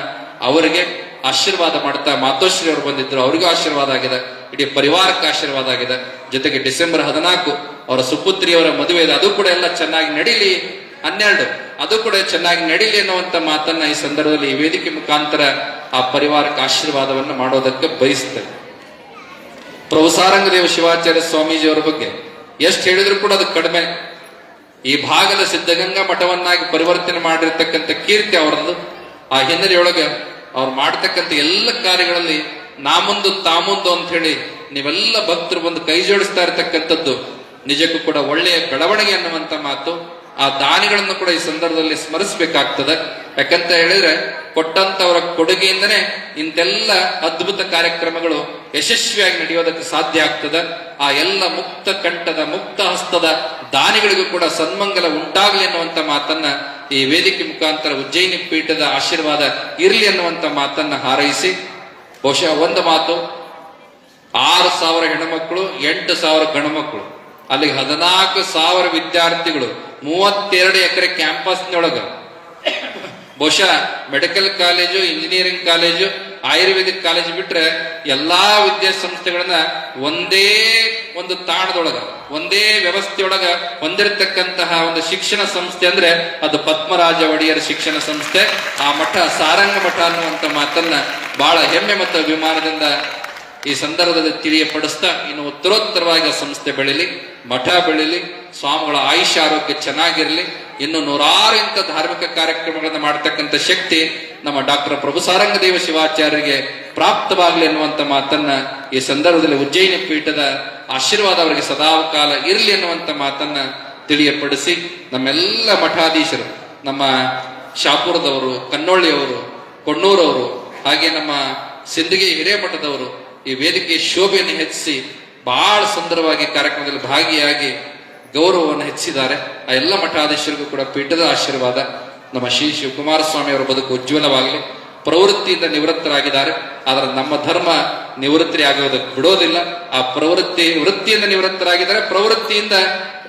ಅವರಿಗೆ ಆಶೀರ್ವಾದ ಮಾಡ್ತಾ ಮಾತೋಶ್ರೀ ಅವರು ಬಂದಿದ್ರು, ಅವರಿಗೂ ಆಶೀರ್ವಾದ ಆಗಿದೆ, ಇಡೀ ಪರಿವಾರಕ್ಕೆ ಆಶೀರ್ವಾದ ಆಗಿದೆ. ಜೊತೆಗೆ ಡಿಸೆಂಬರ್ 14 ಅವರ ಸುಪುತ್ರಿಯವರ ಮದುವೆ ಇದೆ, ಅದು ಕೂಡ ಎಲ್ಲ ಚೆನ್ನಾಗಿ ನಡೀಲಿ. 12 ಅದು ಕೂಡ ಚೆನ್ನಾಗಿ ನಡೀಲಿ ಅನ್ನುವಂಥ ಮಾತನ್ನ ಈ ಸಂದರ್ಭದಲ್ಲಿ ಈ ವೇದಿಕೆ ಮುಖಾಂತರ ಆ ಪರಿವಾರಕ್ಕೆ ಆಶೀರ್ವಾದವನ್ನು ಮಾಡೋದಕ್ಕೆ ಬಯಸ್ತೇವೆ. ಪ್ರಭು ಸಾರಂಗದೇವ ಶಿವಾಚಾರ್ಯ ಸ್ವಾಮೀಜಿಯವರ ಬಗ್ಗೆ ಎಷ್ಟು ಹೇಳಿದ್ರು ಕೂಡ ಅದು ಕಡಿಮೆ. ಈ ಭಾಗದ ಸಿದ್ಧಗಂಗಾ ಮಠವನ್ನಾಗಿ ಪರಿವರ್ತನೆ ಮಾಡಿರ್ತಕ್ಕಂಥ ಕೀರ್ತಿ ಅವರದ್ದು. ಆ ಹಿನ್ನೆಲೆಯೊಳಗೆ ಅವ್ರು ಮಾಡ್ತಕ್ಕಂಥ ಎಲ್ಲ ಕಾರ್ಯಗಳಲ್ಲಿ ನಾಮುಂದು ತಾಮುಂದು ಅಂತ ಹೇಳಿ ನೀವೆಲ್ಲ ಭಕ್ತರು ಬಂದು ಕೈ ಜೋಡಿಸ್ತಾ ಇರತಕ್ಕಂಥದ್ದು ನಿಜಕ್ಕೂ ಕೂಡ ಒಳ್ಳೆಯ ಬೆಳವಣಿಗೆ ಅನ್ನುವಂಥ ಮಾತು. ಆ ದಾನಿಗಳನ್ನು ಕೂಡ ಈ ಸಂದರ್ಭದಲ್ಲಿ ಸ್ಮರಿಸಬೇಕಾಗ್ತದೆ. ಯಾಕಂತ ಹೇಳಿದ್ರೆ ಕೊಟ್ಟಂತವರ ಕೊಡುಗೆಯಿಂದನೇ ಇಂತೆಲ್ಲ ಅದ್ಭುತ ಕಾರ್ಯಕ್ರಮಗಳು ಯಶಸ್ವಿಯಾಗಿ ನಡೆಯೋದಕ್ಕೆ ಸಾಧ್ಯ ಆಗ್ತದೆ. ಆ ಎಲ್ಲ ಮುಕ್ತ ಕಂಠದ, ಮುಕ್ತ ಹಸ್ತದ ದಾನಿಗಳಿಗೂ ಕೂಡ ಸನ್ಮಂಗಲ ಉಂಟಾಗಲಿ ಅನ್ನುವಂಥ ಮಾತನ್ನ ಈ ವೇದಿಕೆ ಮುಖಾಂತರ ಉಜ್ಜಯಿನಿ ಪೀಠದ ಆಶೀರ್ವಾದ ಇರಲಿ ಅನ್ನುವಂಥ ಮಾತನ್ನ ಹಾರೈಸಿ, ಬಹುಶಃ ಒಂದು ಮಾತು, 6,000 ಹೆಣ್ಣುಮಕ್ಕಳು, 8,000 ಗಂಡು ಮಕ್ಕಳು, ಅಲ್ಲಿ 14,000 ವಿದ್ಯಾರ್ಥಿಗಳು, 32 ಎಕರೆ ಕ್ಯಾಂಪಸ್ನೊಳಗ ಬಹುಶಃ medical college, engineering college, Ayurvedic college ಬಿಟ್ರೆ ಎಲ್ಲಾ ವಿದ್ಯಾಸಂಸ್ಥೆಗಳನ್ನ ಒಂದೇ ಒಂದು ತಾಣದೊಳಗ, ಒಂದೇ ವ್ಯವಸ್ಥೆಯೊಳಗ ಹೊಂದಿರತಕ್ಕಂತಹ ಒಂದು ಶಿಕ್ಷಣ ಸಂಸ್ಥೆ ಅಂದ್ರೆ ಅದು ಪದ್ಮರಾಜ ಒಡೆಯರ್ ಶಿಕ್ಷಣ ಸಂಸ್ಥೆ. ಆ ಮಠ ಸಾರಂಗ ಮಠ ಅನ್ನುವಂತ ಮಾತನ್ನ ಬಹಳ ಹೆಮ್ಮೆ ಮತ್ತು ಅಭಿಮಾನದಿಂದ ಈ ಸಂದರ್ಭದಲ್ಲಿ ತಿಳಿಯಪಡಿಸ್ತಾ, ಇನ್ನು ಉತ್ತರೋತ್ತರವಾಗಿ ಸಂಸ್ಥೆ ಬೆಳೀಲಿ, ಮಠ ಬೆಳೀಲಿ, ಸ್ವಾಮಿಗಳ ಆಯುಷ ಆರೋಗ್ಯ ಚೆನ್ನಾಗಿರ್ಲಿ, ಇನ್ನು ನೂರಾರು ಇಂಥ ಧಾರ್ಮಿಕ ಕಾರ್ಯಕ್ರಮಗಳನ್ನ ಮಾಡತಕ್ಕಂಥ ಶಕ್ತಿ ನಮ್ಮ ಡಾಕ್ಟರ್ ಪ್ರಭು ಸಾರಂಗದೇವ ಶಿವಾಚಾರ್ಯರಿಗೆ ಪ್ರಾಪ್ತವಾಗಲಿ ಎನ್ನುವಂತ ಮಾತನ್ನ ಈ ಸಂದರ್ಭದಲ್ಲಿ ಉಜ್ಜಯಿನಿ ಪೀಠದ ಆಶೀರ್ವಾದ ಅವರಿಗೆ ಸದಾಕಾಲ ಇರಲಿ ಎನ್ನುವಂತ ಮಾತನ್ನ ತಿಳಿಯಪಡಿಸಿ, ನಮ್ಮೆಲ್ಲ ಮಠಾಧೀಶರು, ನಮ್ಮ ಶಾಪುರದವರು, ಕನ್ನೋಳಿಯವರು, ಕೊಣ್ಣೂರವರು, ಹಾಗೆ ನಮ್ಮ ಸಿಂದಗಿ ಹಿರೇಮಠದವರು ಈ ವೇದಿಕೆ ಶೋಭೆಯನ್ನು ಹೆಚ್ಚಿಸಿ ಬಹಳ ಸುಂದರವಾಗಿ ಕಾರ್ಯಕ್ರಮದಲ್ಲಿ ಭಾಗಿಯಾಗಿ ಗೌರವವನ್ನು ಹೆಚ್ಚಿದ್ದಾರೆ. ಆ ಎಲ್ಲ ಮಠಾಧೀಶರಿಗೂ ಕೂಡ ಪೀಠದ ಆಶೀರ್ವಾದ. ನಮ್ಮ ಶ್ರೀ ಶಿವಕುಮಾರ ಸ್ವಾಮಿ ಅವರ ಬದುಕು ಉಜ್ವಲವಾಗಲಿ. ಪ್ರವೃತ್ತಿಯಿಂದ ನಿವೃತ್ತರಾಗಿದ್ದಾರೆ, ಆದರೆ ನಮ್ಮ ಧರ್ಮ ನಿವೃತ್ತಿ ಆಗೋದಕ್ಕೆ ಬಿಡೋದಿಲ್ಲ. ಆ ವೃತ್ತಿಯಿಂದ ನಿವೃತ್ತರಾಗಿದ್ದಾರೆ. ಪ್ರವೃತ್ತಿಯಿಂದ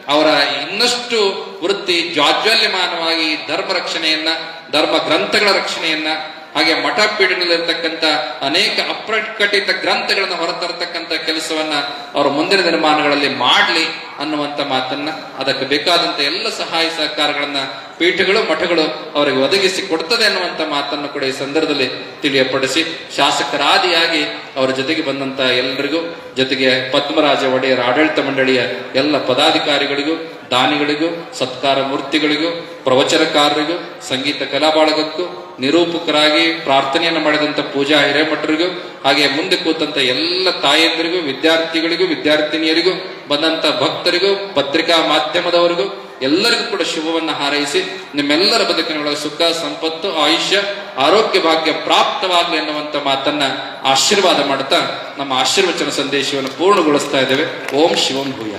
ಅವರ ಇನ್ನಷ್ಟು ವೃತ್ತಿ ಜಾಜ್ವಲ್ಯಮಾನವಾಗಿ ಧರ್ಮ ರಕ್ಷಣೆಯನ್ನ, ಧರ್ಮ ಗ್ರಂಥಗಳ ರಕ್ಷಣೆಯನ್ನ, ಹಾಗೆ ಮಠ ಪೀಠದಲ್ಲಿರ್ತಕ್ಕಂಥ ಅನೇಕ ಅಪ್ರಕಟಿತ ಗ್ರಂಥಗಳನ್ನು ಹೊರತರತಕ್ಕಂಥ ಕೆಲಸವನ್ನ ಅವರು ಮುಂದಿನ ನಿರ್ಮಾಣಗಳಲ್ಲಿ ಮಾಡಲಿ ಅನ್ನುವಂಥ ಮಾತನ್ನ, ಅದಕ್ಕೆ ಬೇಕಾದಂತ ಎಲ್ಲ ಸಹಾಯ ಸಹಕಾರಗಳನ್ನ ಪೀಠಗಳು, ಮಠಗಳು ಅವರಿಗೆ ಒದಗಿಸಿ ಕೊಡ್ತದೆ ಅನ್ನುವಂಥ ಮಾತನ್ನು ಕೂಡ ಈ ಸಂದರ್ಭದಲ್ಲಿ ತಿಳಿಯಪಡಿಸಿ, ಶಾಸಕರಾದಿಯಾಗಿ ಅವರ ಜೊತೆಗೆ ಬಂದಂತ ಎಲ್ಲರಿಗೂ, ಜೊತೆಗೆ ಪದ್ಮರಾಜ ಒಡೆಯರ ಆಡಳಿತ ಮಂಡಳಿಯ ಎಲ್ಲ ಪದಾಧಿಕಾರಿಗಳಿಗೂ, ದಾನಿಗಳಿಗೂ, ಸತ್ಕಾರ ಮೂರ್ತಿಗಳಿಗೂ, ಪ್ರವಚನಕಾರರಿಗೂ, ಸಂಗೀತ ಕಲಾ ಬಳಗಕ್ಕೂ, ನಿರೂಪಕರಾಗಿ ಪ್ರಾರ್ಥನೆಯನ್ನು ಮಾಡಿದಂತ ಪೂಜಾ ಹಿರೇಮಠರಿಗೂ, ಹಾಗೆ ಮುಂದೆ ಕೂತಂತ ಎಲ್ಲ ತಾಯಂದಿರಿಗೂ, ವಿದ್ಯಾರ್ಥಿಗಳಿಗೂ, ವಿದ್ಯಾರ್ಥಿನಿಯರಿಗೂ, ಬಂದಂತ ಭಕ್ತರಿಗೂ, ಪತ್ರಿಕಾ ಮಾಧ್ಯಮದವರಿಗೂ ಎಲ್ಲರಿಗೂ ಕೂಡ ಶುಭವನ್ನ ಹಾರೈಸಿ, ನಿಮ್ಮೆಲ್ಲರ ಬದುಕಿನೊಳಗೆ ಸುಖ, ಸಂಪತ್ತು, ಆಯುಷ್ಯ, ಆರೋಗ್ಯ, ಭಾಗ್ಯ ಪ್ರಾಪ್ತವಾಗಲಿ ಎನ್ನುವಂತ ಮಾತನ್ನ ಆಶೀರ್ವಾದ ಮಾಡುತ್ತಾ ನಮ್ಮ ಆಶೀರ್ವಚನ ಸಂದೇಶವನ್ನು ಪೂರ್ಣಗೊಳಿಸ್ತಾ ಇದ್ದೇವೆ. ಓಂ ಶಿವಂ ಭೂಯ.